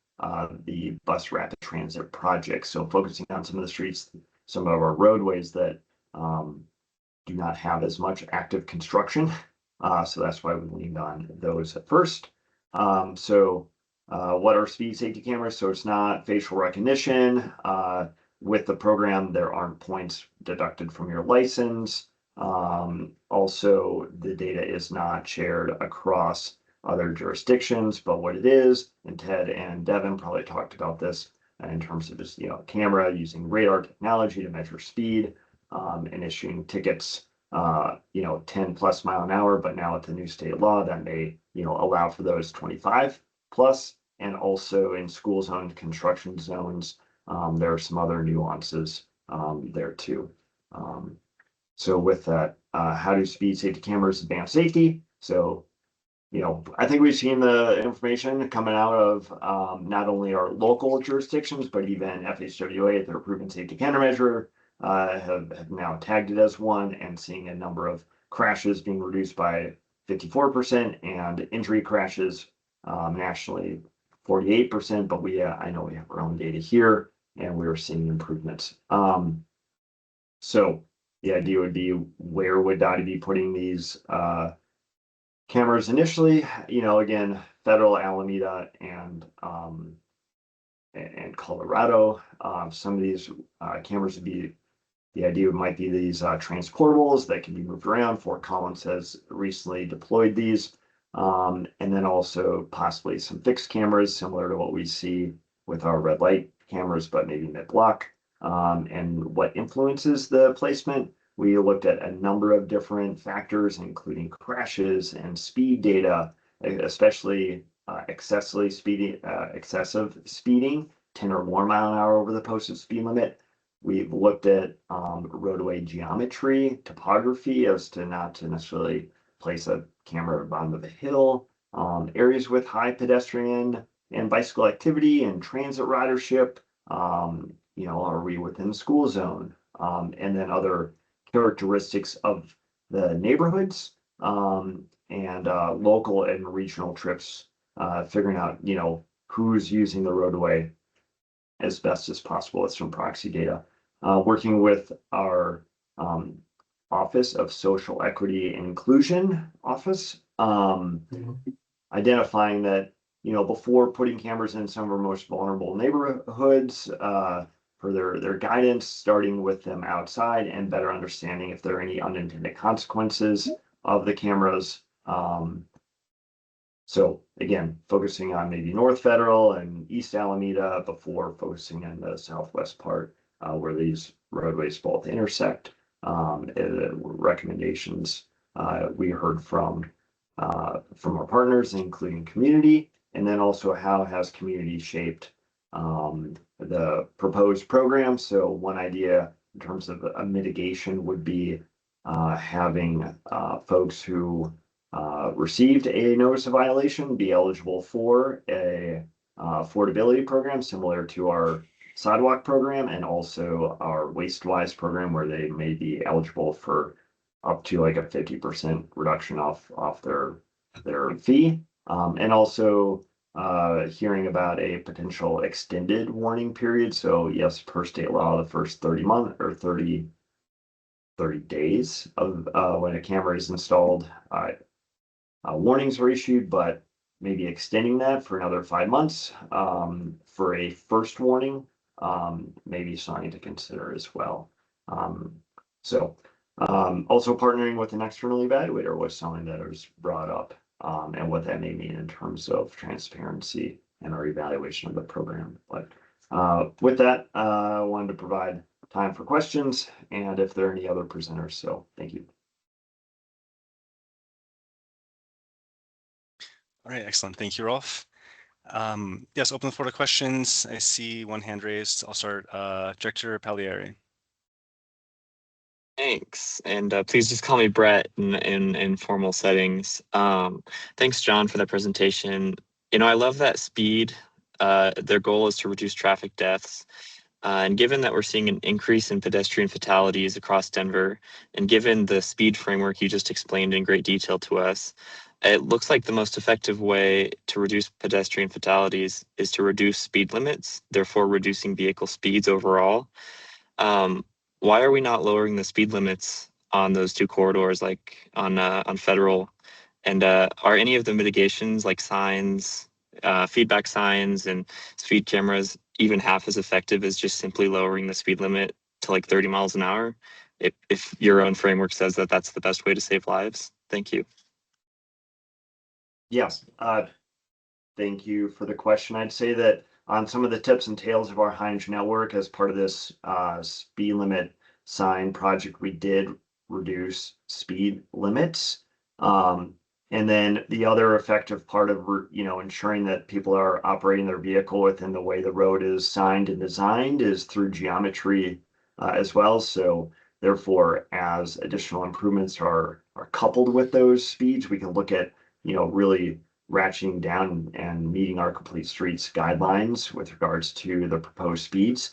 the bus rapid transit project. So focusing on some of the streets, some of our roadways that do not have as much active construction. So that's why we leaned on those at first. What are speed safety cameras? So it's not facial recognition. With the program, there aren't points deducted from your license. Also, the data is not shared across other jurisdictions, but what it is, and Ted and Devin probably talked about this in terms of just, camera using radar technology to measure speed, and issuing tickets, 10 plus mile an hour, but now with the new state law that may, allow for those 25 plus, and also in school zone construction zones, there are some other nuances there too. So with that, how do speed safety cameras advance safety? So, I think we've seen the information coming out of not only our local jurisdictions, but even FHWA, their proven safety countermeasure, have now tagged it as one, and seeing a number of crashes being reduced by 54% and injury crashes nationally 48%. But I know we have our own data here, and we're seeing improvements. So the idea would be, where would DOTI be putting these cameras initially? Again, Federal, Alameda, and Colorado. Some of these cameras would be, the idea might be these transportables that can be moved around. Fort Collins has recently deployed these. And then also possibly some fixed cameras, similar to what we see with our red light cameras, but maybe mid-block. And what influences the placement? We looked at a number of different factors, including crashes and speed data, especially excessive speeding, 10 or more mile an hour over the posted speed limit. We've looked at roadway geometry, topography, as to not to necessarily place a camera at the bottom of a hill, areas with high pedestrian and bicycle activity and transit ridership. Are we within the school zone? And then other characteristics of the neighborhoods, and local and regional trips, figuring out, who's using the roadway as best as possible with some proxy data. Working with our Office of Social Equity and Inclusion office, identifying that, before putting cameras in some of our most vulnerable neighborhoods, for their guidance, starting with them outside and better understanding if there are any unintended consequences of the cameras. So again, focusing on maybe North Federal and East Alameda before focusing on the southwest part, where these roadways both intersect. Recommendations we heard from our partners, including community, and then also how has community shaped the proposed program. So one idea in terms of a mitigation would be having folks who received a notice of violation be eligible for a affordability program similar to our sidewalk program, and also our WasteWise program, where they may be eligible for up to like a 50% reduction off their fee. And also hearing about a potential extended warning period. So yes, per state law, the first 30 days of when a camera is installed, warnings are issued, but maybe extending that for another 5 months for a first warning, maybe something to consider as well. Also partnering with an external evaluator was something that was brought up, and what that may mean in terms of transparency and our evaluation of the program. But with that, I wanted to provide time for questions and if there are any other presenters. So thank you. All right, excellent. Thank you, Rolf. Yes, open the floor to questions. I see one hand raised. I'll start. Director Pagliari. Thanks. And please just call me Brett in informal settings. Thanks, John, for that presentation. I love that speed. Their goal is to reduce traffic deaths. And given that we're seeing an increase in pedestrian fatalities across Denver, and given the speed framework you just explained in great detail to us, it looks like the most effective way to reduce pedestrian fatalities is to reduce speed limits, therefore reducing vehicle speeds overall. Why are we not lowering the speed limits on those two corridors, like on Federal? And are any of the mitigations like signs, feedback signs, and speed cameras even half as effective as just simply lowering the speed limit to like 30 miles an hour? If your own framework says that that's the best way to save lives? Thank you. Yes, thank you for the question. I'd say that on some of the tips and tails of our Heinz network, as part of this speed limit sign project, we did reduce speed limits. And then the other effective part of ensuring that people are operating their vehicle within the way the road is signed and designed is through geometry as well. So therefore, as additional improvements are coupled with those speeds, we can look at really ratcheting down and meeting our complete streets guidelines with regards to the proposed speeds.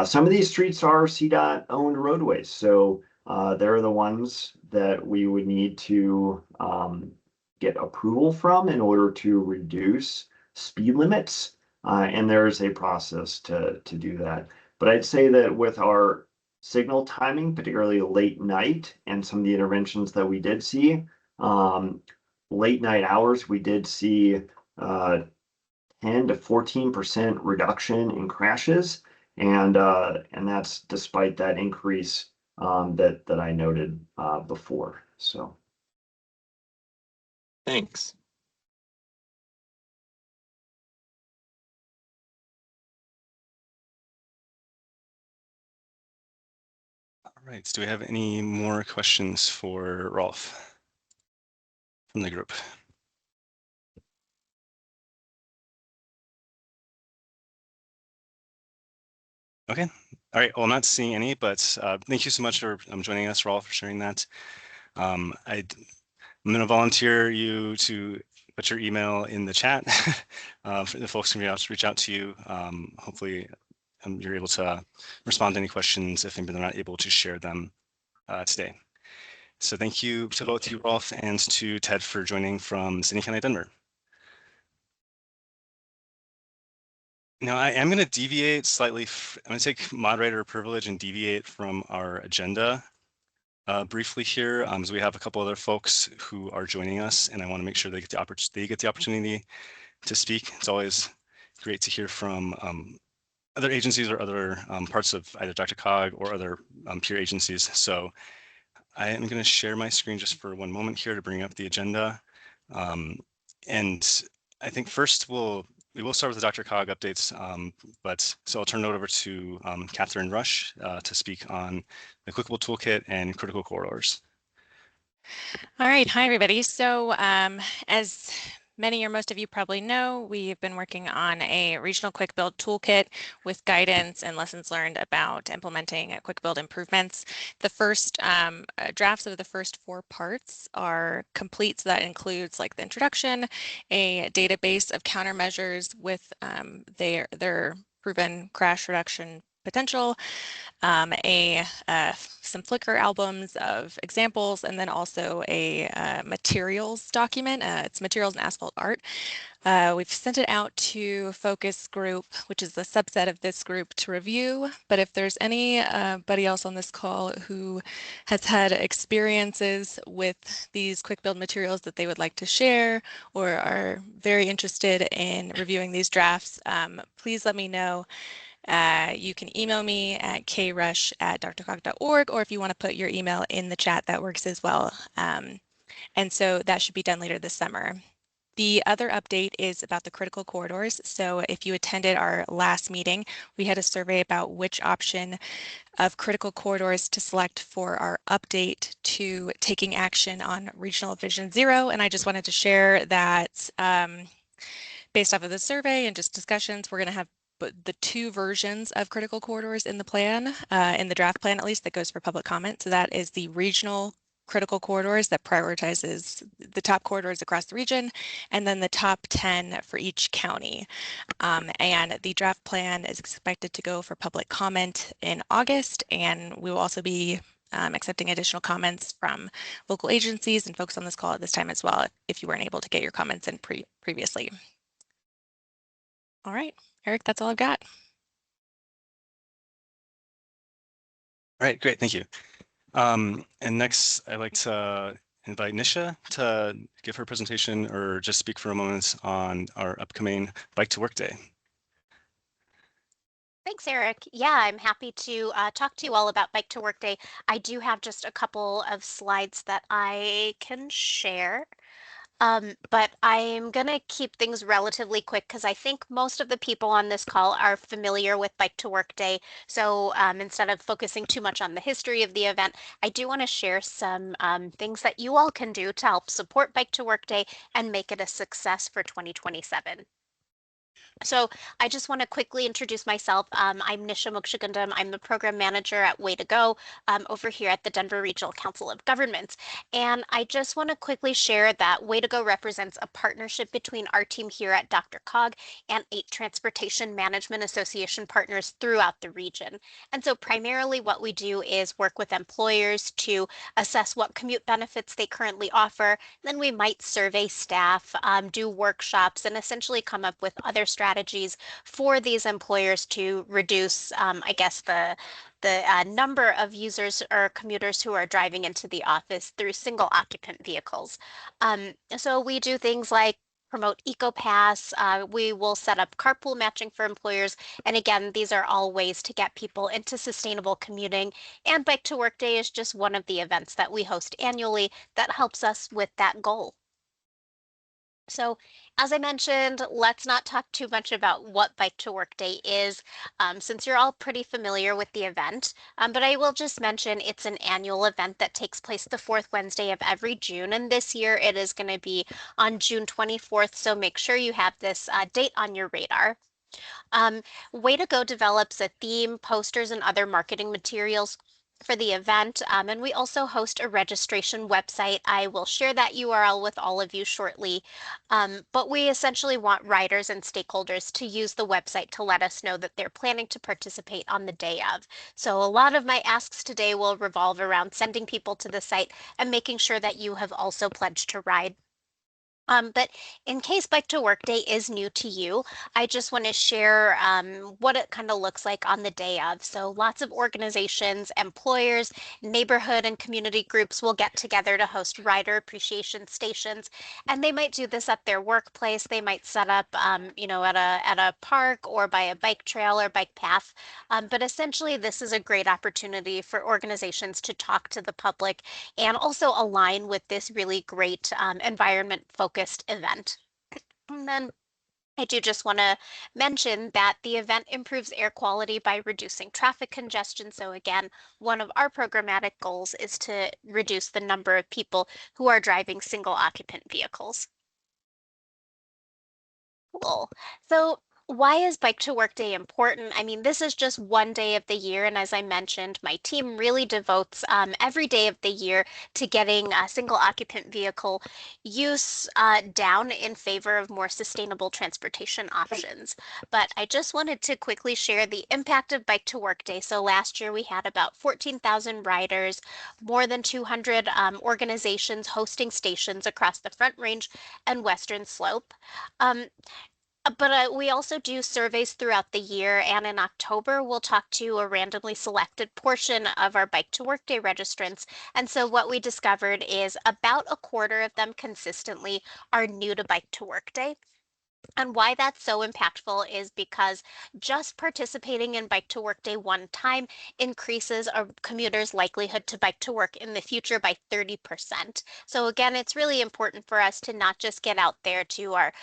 Some of these streets are CDOT owned roadways, so they're the ones that we would need to get approval from in order to reduce speed limits. And there is a process to do that. But I'd say that with our signal timing, particularly late night, and some of the interventions that we did see, late night hours, we did see 10 to 14% reduction in crashes, and that's despite that increase that I noted before. So, Thanks. All right. Do we have any more questions for Rolf from the group? Okay. All right. Well, I'm not seeing any, but thank you so much for joining us, Rolf, for sharing that. I'm going to volunteer you to put your email in the chat. For the folks who reach out to you. Hopefully, you're able to respond to any questions if they're not able to share them today. So thank you to both you, Rolf, and to Ted for joining from City County, Denver. Now, I am going to deviate slightly. I'm going to take moderator privilege and deviate from our agenda briefly here, as we have a couple other folks who are joining us, and I want to make sure they get the opportunity to speak. It's always great to hear from other agencies or other parts of either DRCOG or other peer agencies. So I am going to share my screen just for one moment here to bring up the agenda. And I think first we will start with the DRCOG updates, so I'll turn it over to Catherine Rush to speak on the clickable toolkit and critical corridors. All right. Hi, everybody. So as many or most of you probably know, we've been working on a regional quick build toolkit with guidance and lessons learned about implementing quick build improvements. The first drafts of the first 4 parts are complete. So that includes like the introduction, a database of countermeasures with their proven crash reduction potential, some Flickr albums of examples, and then also a materials document. It's materials and asphalt art. We've sent it out to focus group, which is the subset of this group, to review. But if there's anybody else on this call who has had experiences with these quick build materials that they would like to share or are very interested in reviewing these drafts, please let me know. You can email me at krush@drcog.org, or if you want to put your email in the chat, that works as well. And so that should be done later this summer. The other update is about the critical corridors. So if you attended our last meeting, we had a survey about which option of critical corridors to select for our update to taking action on Regional Vision Zero. And I just wanted to share that based off of the survey and just discussions, we're going to have the two versions of critical corridors in the plan, in the draft plan at least, that goes for public comment. So that is the regional critical corridors that prioritizes the top corridors across the region, and then the top 10 for each county. And the draft plan is expected to go for public comment in August, and we will also be accepting additional comments from local agencies and folks on this call at this time as well, if you weren't able to get your comments in previously. All right, Eric, that's all I've got. All right, great, thank you. And next, I'd like to invite Nisha to give her presentation or just speak for a moment on our upcoming Bike to Work Day. Thanks, Eric. Yeah, I'm happy to talk to you all about Bike to Work Day. I do have just a couple of slides that I can share. But I'm gonna keep things relatively quick because I think most of the people on this call are familiar with Bike to Work Day. So instead of focusing too much on the history of the event, I do want to share some things that you all can do to help support Bike to Work Day and make it a success for 2027. So I just want to quickly introduce myself. I'm Nisha Mokshigundam. I'm the program manager at Way to Go over here at the Denver Regional Council of Governments. And I just want to quickly share that Way to Go represents a partnership between our team here at DRCOG and 8 Transportation Management Association partners throughout the region. And so primarily what we do is work with employers to assess what commute benefits they currently offer. Then we might survey staff, do workshops, and essentially come up with other strategies for these employers to reduce, I guess, the number of users or commuters who are driving into the office through single occupant vehicles. So we do things like promote EcoPass. We will set up carpool matching for employers. And again, these are all ways to get people into sustainable commuting. And Bike to Work Day is just one of the events that we host annually that helps us with that goal. So as I mentioned, let's not talk too much about what Bike to Work Day is, since you're all pretty familiar with the event. But I will just mention it's an annual event that takes place the 4th Wednesday of every June. And this year it is going to be on June 24th. So make sure you have this date on your radar. Way to Go develops a theme, posters, and other marketing materials for the event. And we also host a registration website. I will share that URL with all of you shortly. But we essentially want riders and stakeholders to use the website to let us know that they're planning to participate on the day of. So a lot of my asks today will revolve around sending people to the site and making sure that you have also pledged to ride. But in case Bike to Work Day is new to you, I just want to share what it kind of looks like on the day of. So lots of organizations, employers, neighborhood and community groups will get together to host rider appreciation stations. And they might do this at their workplace. They might set up, at a park or by a bike trail or bike path. But essentially, this is a great opportunity for organizations to talk to the public and also align with this really great environment focused event. And then I do just want to mention that the event improves air quality by reducing traffic congestion. So again, one of our programmatic goals is to reduce the number of people who are driving single occupant vehicles. Cool. So why is Bike to Work Day important? I mean, this is just one day of the year. And as I mentioned, my team really devotes every day of the year to getting single occupant vehicle use down in favor of more sustainable transportation options. But I just wanted to quickly share the impact of Bike to Work Day. So last year we had about 14,000 riders, more than 200 organizations hosting stations across the Front Range and Western Slope. But we also do surveys throughout the year, and in October, we'll talk to a randomly selected portion of our Bike to Work Day registrants. And so what we discovered is about a quarter of them consistently are new to Bike to Work Day. And why that's so impactful is because just participating in Bike to Work Day one time increases a commuter's likelihood to bike to work in the future by 30%. So again, it's really important for us to not just get out there to our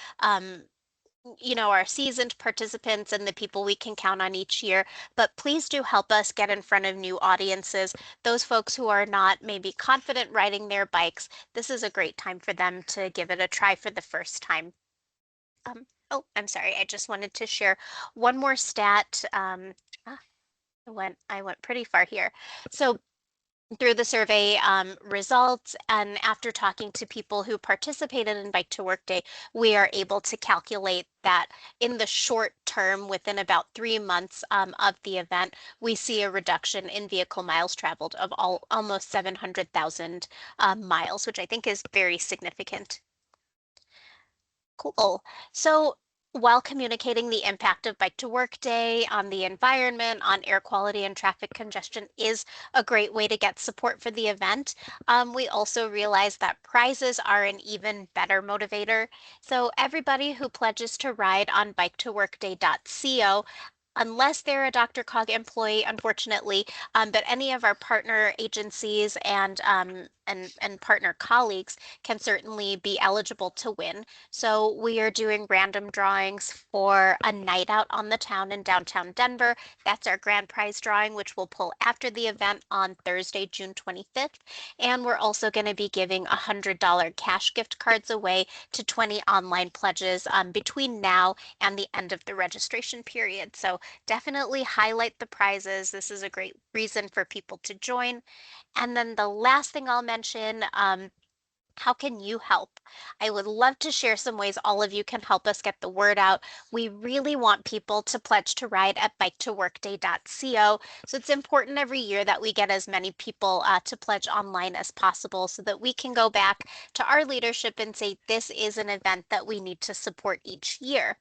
our seasoned participants and the people we can count on each year, but please do help us get in front of new audiences, those folks who are not maybe confident riding their bikes. This is a great time for them to give it a try for the first time. Oh, I'm sorry. I just wanted to share one more stat. I went pretty far here. So through the survey results and after talking to people who participated in Bike to Work Day, we are able to calculate that in the short term, within about 3 months of the event, we see a reduction in vehicle miles traveled of almost 700,000 miles, which I think is very significant. Cool. So while communicating the impact of Bike to Work Day on the environment, on air quality and traffic congestion is a great way to get support for the event, we also realize that prizes are an even better motivator. So everybody who pledges to ride on biketoworkday.co, unless they're a DRCOG employee, unfortunately, but any of our partner agencies and partner colleagues can certainly be eligible to win. So we are doing random drawings for a night out on the town in downtown Denver. That's our grand prize drawing, which we'll pull after the event on Thursday, June 25th. And we're also going to be giving $100 cash gift cards away to 20 online pledges between now and the end of the registration period. So definitely highlight the prizes. This is a great reason for people to join. And then the last thing I'll mention, how can you help? I would love to share some ways all of you can help us get the word out. We really want people to pledge to ride at biketoworkday.co. So it's important every year that we get as many people to pledge online as possible so that we can go back to our leadership and say, this is an event that we need to support each year.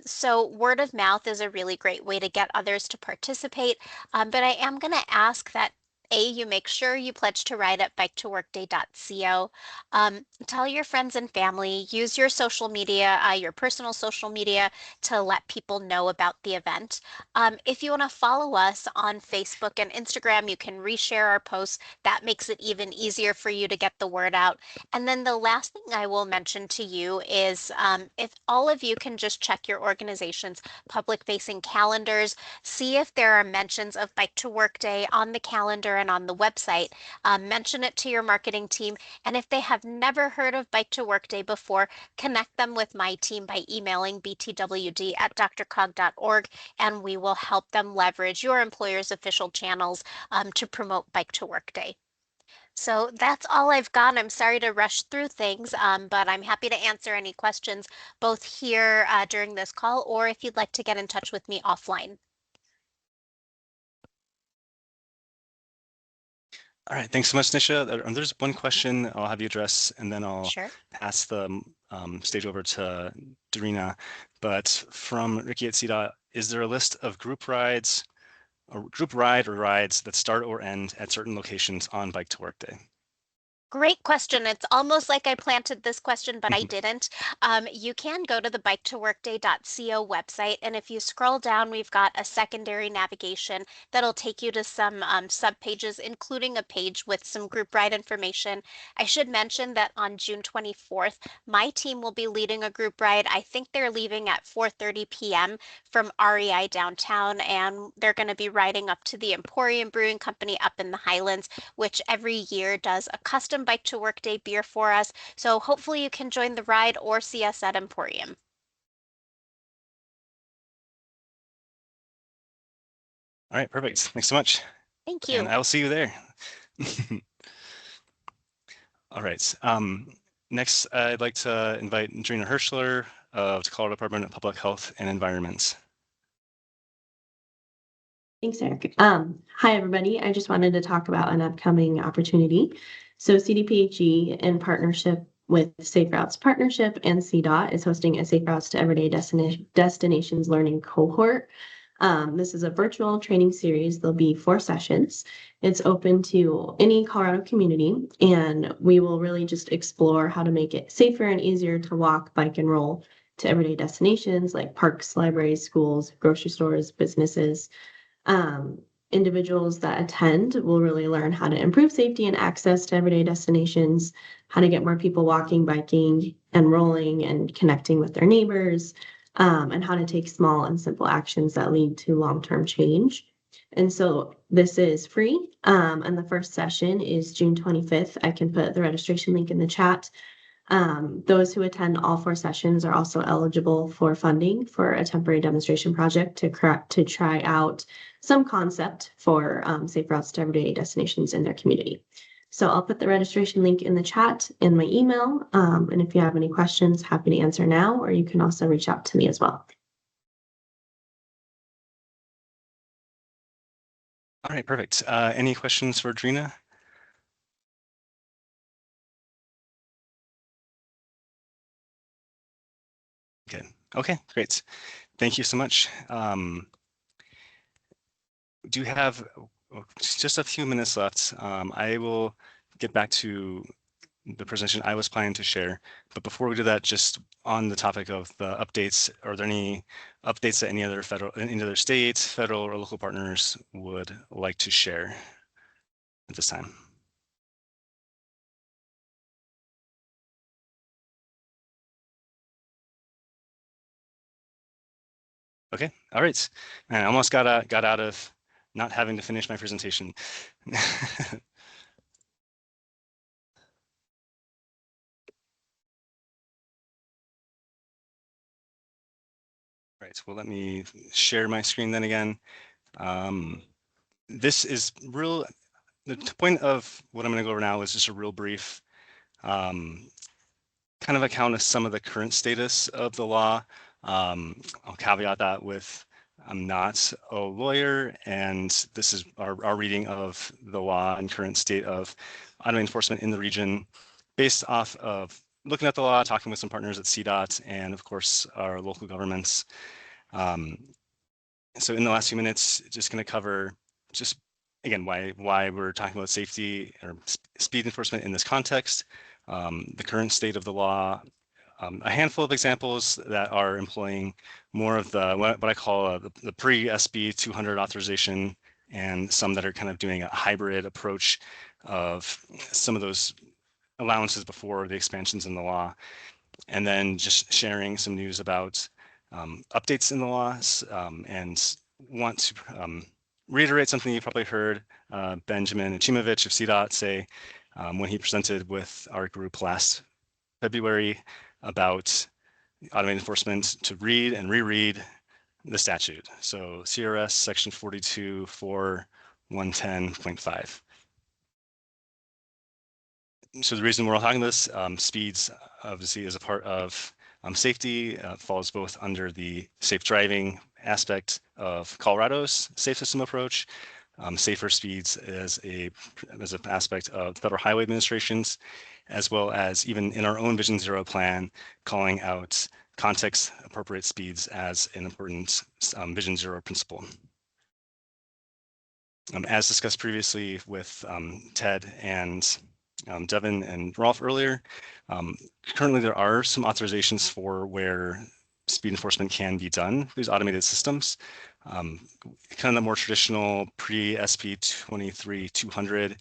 So word of mouth is a really great way to get others to participate. But I am going to ask that you make sure you pledge to ride at biketoworkday.co. Tell your friends and family, use your social media, your personal social media to let people know about the event. If you want to follow us on Facebook and Instagram, you can reshare our posts. That makes it even easier for you to get the word out. And then the last thing I will mention to you is if all of you can just check your organization's public-facing calendars, see if there are mentions of Bike to Work Day on the calendar and on the website. Mention it to your marketing team. And if they have never heard of Bike to Work Day before, connect them with my team by emailing btwd@drcog.org, and we will help them leverage your employer's official channels to promote Bike to Work Day. So that's all I've got. I'm sorry to rush through things, but I'm happy to answer any questions both here during this call or if you'd like to get in touch with me offline. All right, thanks so much, Nisha. There's one question I'll have you address, and then I'll Sure. pass the stage over to Darina. But from Ricky at CDOT, is there a list of group rides, or group ride or rides that start or end at certain locations on Bike to Work Day? Great question. It's almost like I planted this question, but I didn't. You can go to the biketoworkday.co website, and if you scroll down, we've got a secondary navigation that'll take you to some subpages, including a page with some group ride information. I should mention that on June 24th, my team will be leading a group ride. I think they're leaving at 4:30 p.m. from REI downtown, and they're going to be riding up to the Emporium Brewing Company up in the Highlands, which every year does a custom Bike to Work Day beer for us. So hopefully you can join the ride or see us at Emporium. All right, perfect. Thanks so much. Thank you. And I will see you there. All right. Next, I'd like to invite Drina Hirschler of the Colorado Department of Public Health and Environment. Thanks, Eric. Hi, everybody. I just wanted to talk about an upcoming opportunity. So CDPHE, in partnership with Safe Routes Partnership and CDOT, is hosting a Safe Routes to Everyday Destinations Learning cohort. This is a virtual training series. There'll be 4 sessions. It's open to any Colorado community, and we will really just explore how to make it safer and easier to walk, bike, and roll to everyday destinations like parks, libraries, schools, grocery stores, businesses. Individuals that attend will really learn how to improve safety and access to everyday destinations, how to get more people walking, biking, and rolling and connecting with their neighbors, and how to take small and simple actions that lead to long-term change. And so this is free. And the first session is June 25th. I can put the registration link in the chat. Those who attend all 4 sessions are also eligible for funding for a temporary demonstration project to try out some concept for safe routes to everyday destinations in their community. So I'll put the registration link in the chat in my email. And if you have any questions, happy to answer now, or you can also reach out to me as well. All right, perfect. Any questions for Drina? Good. Okay, great. Thank you so much. Do you have just a few minutes left? I will get back to the presentation I was planning to share. But before we do that, just on the topic of the updates, are there any updates that any other states, federal or local partners would like to share at this time? Okay, all right. And I almost got out of not having to finish my presentation. Right, well, let me share my screen then again. This is the point of what I'm going to go over now is just a real brief kind of account of some of the current status of the law. I'll caveat that with I'm not a lawyer, and this is our reading of the law and current state of automated enforcement in the region based off of looking at the law, talking with some partners at CDOT, and of course our local governments. So in the last few minutes, just going to cover just again why we're talking about safety or speed enforcement in this context, the current state of the law, a handful of examples that are employing more of the what I call the pre-SB 200 authorization, and some that are kind of doing a hybrid approach of some of those allowances before the expansions in the law, and then just sharing some news about updates in the laws, and want to reiterate something you probably heard Benjamin Achimovich of CDOT say when he presented with our group last February about automated enforcement to read and reread the statute. So CRS section 42.4.110.5. So the reason we're all talking this, speeds obviously is a part of safety, falls both under the safe driving aspect of Colorado's safe system approach, safer speeds as an aspect of Federal Highway Administration's, as well as even in our own Vision Zero plan, calling out context appropriate speeds as an important Vision Zero principle. As discussed previously with Ted and Devin and Rolf earlier, currently there are some authorizations for where speed enforcement can be done, these automated systems. Kind of the more traditional pre-SP 23-200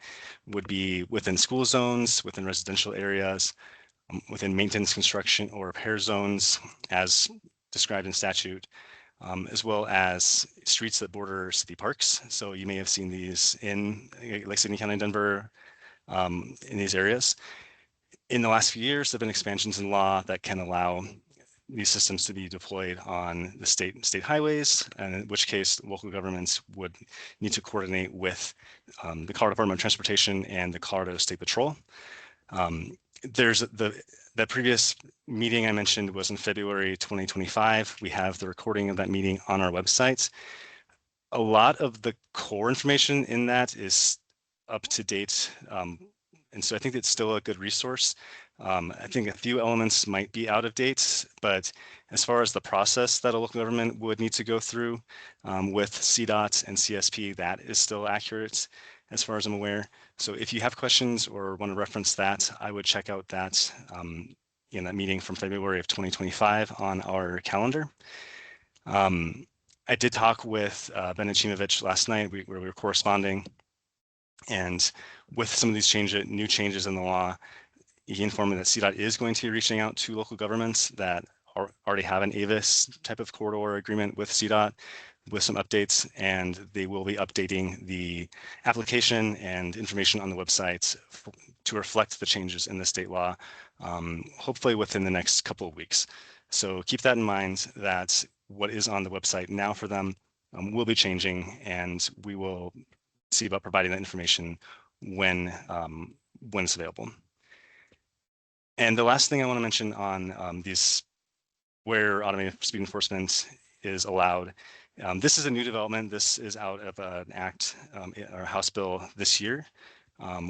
would be within school zones, within residential areas, within maintenance, construction, or repair zones, as described in statute, as well as streets that border city parks. So you may have seen these in Lake City County, Denver, in these areas. In the last few years, there have been expansions in law that can allow these systems to be deployed on the state highways, and in which case local governments would need to coordinate with the Colorado Department of Transportation and the Colorado State Patrol. There's the previous meeting I mentioned was in February 2025. We have the recording of that meeting on our website. A lot of the core information in that is up to date. And so I think it's still a good resource. I think a few elements might be out of date, but as far as the process that a local government would need to go through with CDOT and CSP, that is still accurate as far as I'm aware. So if you have questions or want to reference that, I would check out that in that meeting from February of 2025 on our calendar. I did talk with Ben Achimovich last night where we were corresponding, and with some of these new changes in the law, he informed me that CDOT is going to be reaching out to local governments that already have an AVIS type of corridor agreement with CDOT with some updates, and they will be updating the application and information on the website to reflect the changes in the state law, hopefully within the next couple of weeks. So keep that in mind, that what is on the website now for them will be changing, and we will see about providing that information when it's available. And the last thing I want to mention on these where automated speed enforcement is allowed. This is a new development. This is out of an act or House bill this year,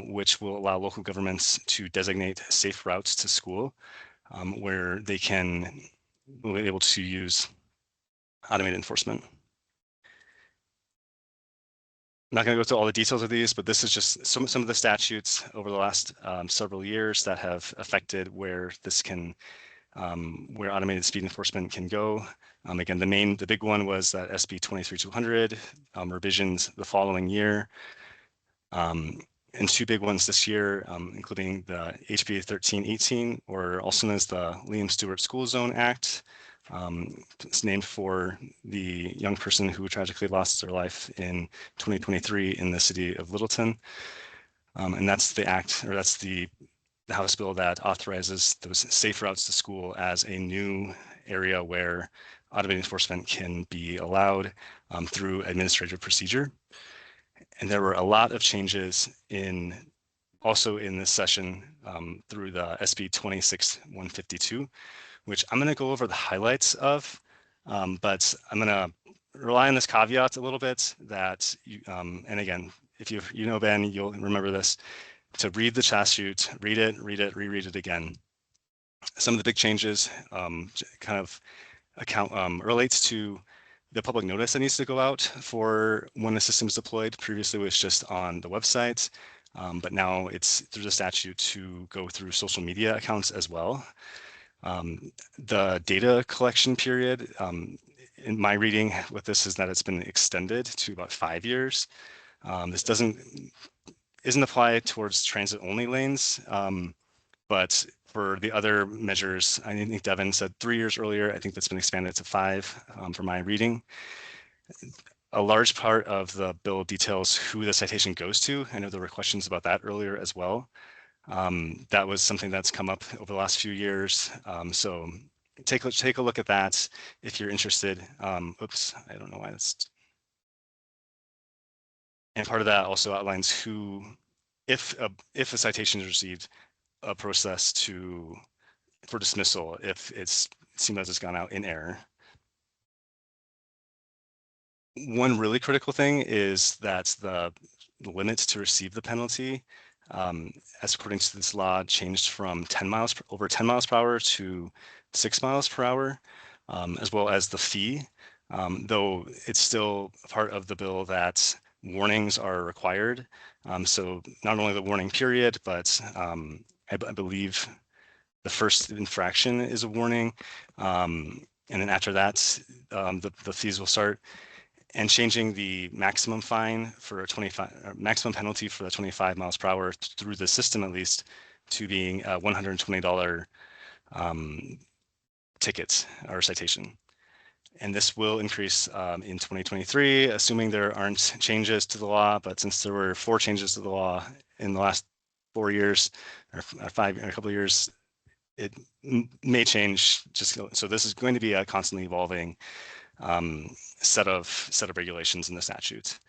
which will allow local governments to designate safe routes to school where they will be able to use automated enforcement. I'm not going to go through all the details of these, but this is just some of the statutes over the last several years that have affected where this can where automated speed enforcement can go. Again, the big one was that SB 23200 revisions the following year, and two big ones this year, including the HB 1318, or also known as the Liam Stewart School Zone Act. It's named for the young person who tragically lost their life in 2023 in the city of Littleton. And that's the act, or that's the House bill that authorizes those safe routes to school as a new area where automated enforcement can be allowed through administrative procedure. And there were a lot of changes also in this session through the SB 26152, which I'm going to go over the highlights of, but I'm going to rely on this caveat a little bit that, and again, if you know Ben, you'll remember this, to read the statute, read it, reread it again. Some of the big changes kind of relates to the public notice that needs to go out for when the system is deployed. Previously it was just on the website, but now it's through the statute to go through social media accounts as well. The data collection period, in my reading with this, is that it's been extended to about 5 years. This isn't applied towards transit only lanes, but for the other measures, I think Devin said 3 years earlier. I think that's been expanded to 5 for my reading. A large part of the bill details who the citation goes to. I know there were questions about that earlier as well. That was something that's come up over the last few years. So take a look at that if you're interested. Oops, I don't know why that's. And part of that also outlines who, if a citation is received, a process for dismissal if it seems as it's gone out in error. One really critical thing is that the limits to receive the penalty, as according to this law, changed from over 10 miles per hour to 6 miles per hour, as well as the fee, though it's still part of the bill that warnings are required. So not only the warning period, but I believe the first infraction is a warning. And then after that, the fees will start. And changing the maximum fine for maximum penalty for the 25 miles per hour through the system, at least, to being a $120 ticket or citation. And this will increase in 2023, assuming there aren't changes to the law. But since there were 4 changes to the law in the last 4 years or 5, a couple of years, it may change. So this is going to be a constantly evolving set of regulations in the statute.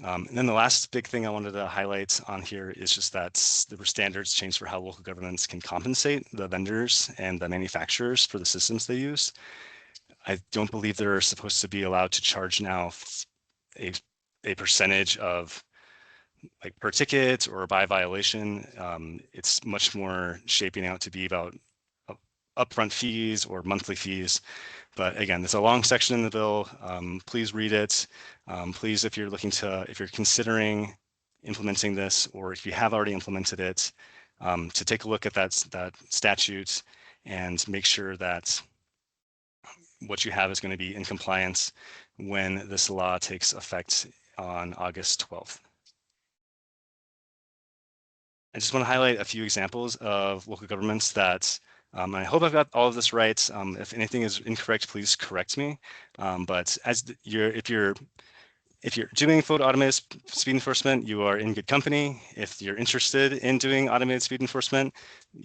And then the last big thing I wanted to highlight on here is just that there were standards changed for how local governments can compensate the vendors and the manufacturers for the systems they use. I don't believe they're supposed to be allowed to charge now a percentage of like per ticket or by violation. It's much more shaping out to be about upfront fees or monthly fees. But again, there's a long section in the bill. Please read it. Please, if you're considering implementing this, or if you have already implemented it, to take a look at that statute and make sure that what you have is going to be in compliance when this law takes effect on August 12th. I just want to highlight a few examples of local governments that, I hope I've got all of this right. If anything is incorrect, please correct me. But as if you're doing full automated speed enforcement, you are in good company. If you're interested in doing automated speed enforcement,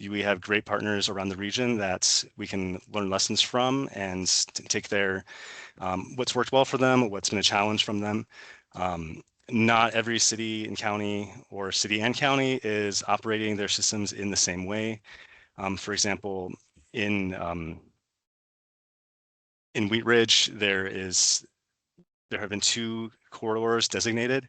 we have great partners around the region that we can learn lessons from and take their what's worked well for them, what's been a challenge from them. Not every city and county or city and county is operating their systems in the same way. For example, in Wheat Ridge, there have been 2 corridors designated,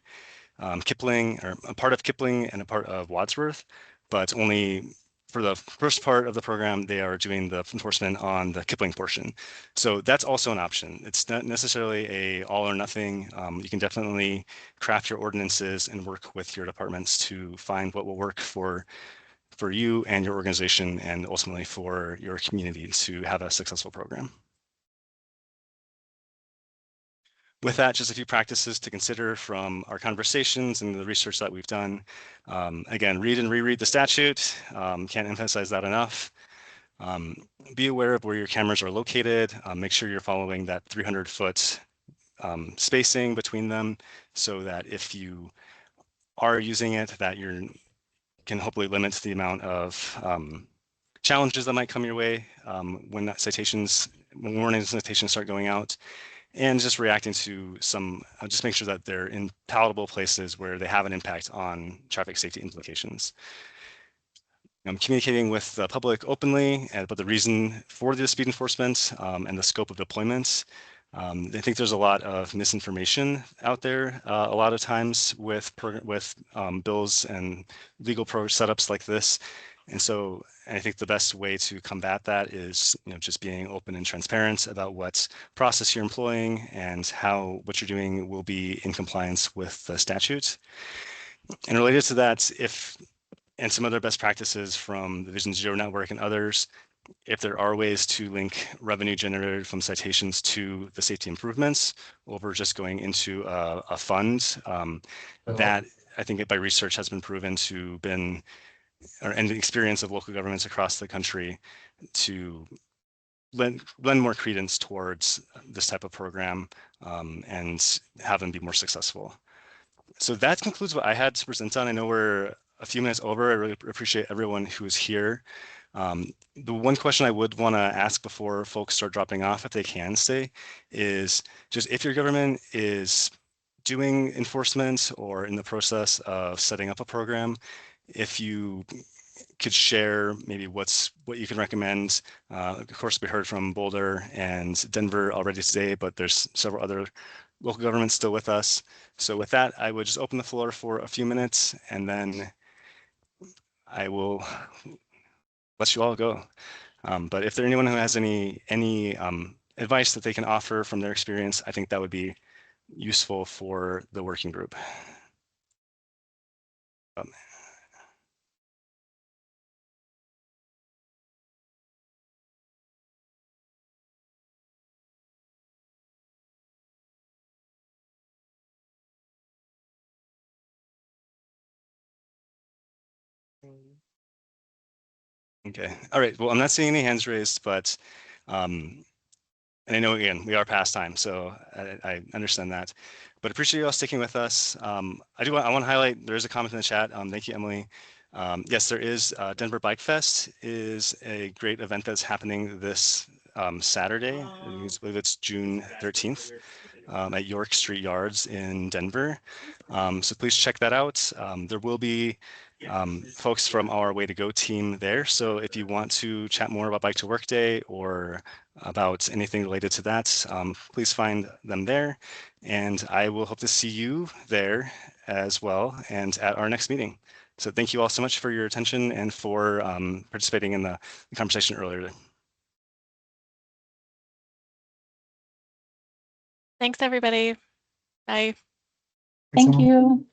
Kipling, or a part of Kipling and a part of Wadsworth, but only for the first part of the program, they are doing the enforcement on the Kipling portion. So that's also an option. It's not necessarily a all or nothing. You can definitely craft your ordinances and work with your departments to find what will work for you and your organization, and ultimately for your community to have a successful program. With that, just a few practices to consider from our conversations and the research that we've done. Again, read and reread the statute. Can't emphasize that enough. Be aware of where your cameras are located. Make sure you're following that 300-foot spacing between them, so that if you are using it, that you can hopefully limit the amount of challenges that might come your way when warning citations start going out. And just reacting to some, just make sure that they're in palatable places where they have an impact on traffic safety implications. Communicating with the public openly about the reason for the speed enforcement and the scope of deployment. I think there's a lot of misinformation out there a lot of times with bills and legal setups like this. And so I think the best way to combat that is, just being open and transparent about what process you're employing and how what you're doing will be in compliance with the statute. And related to that, and some other best practices from the Vision Zero Network and others, if there are ways to link revenue generated from citations to the safety improvements over just going into a fund, that I think by research has been proven to and the experience of local governments across the country to lend more credence towards this type of program and have them be more successful. So that concludes what I had to present on. I know we're a few minutes over. I really appreciate everyone who is here. The one question I would want to ask before folks start dropping off, if they can stay, is just if your government is doing enforcement or in the process of setting up a program, if you could share maybe what you can recommend. Of course, we heard from Boulder and Denver already today, but there's several other local governments still with us. So with that, I would just open the floor for a few minutes, and then I will let you all go. But if there's anyone who has any advice that they can offer from their experience, I think that would be useful for the working group. Okay. All right. Well, I'm not seeing any hands raised, but and I know, again, we are past time, so I understand that, but appreciate you all sticking with us. I want to highlight, there is a comment in the chat. Thank you, Emily. Yes, there is Denver Bike Fest is a great event that's happening this Saturday. I believe it's June 13th at York Street Yards in Denver. So please check that out. There will be folks from our Way to Go team there. So if you want to chat more about Bike to Work Day or about anything related to that, please find them there. And I will hope to see you there as well and at our next meeting. So thank you all so much for your attention and for participating in the conversation earlier. Thanks, everybody. Bye. Thank you.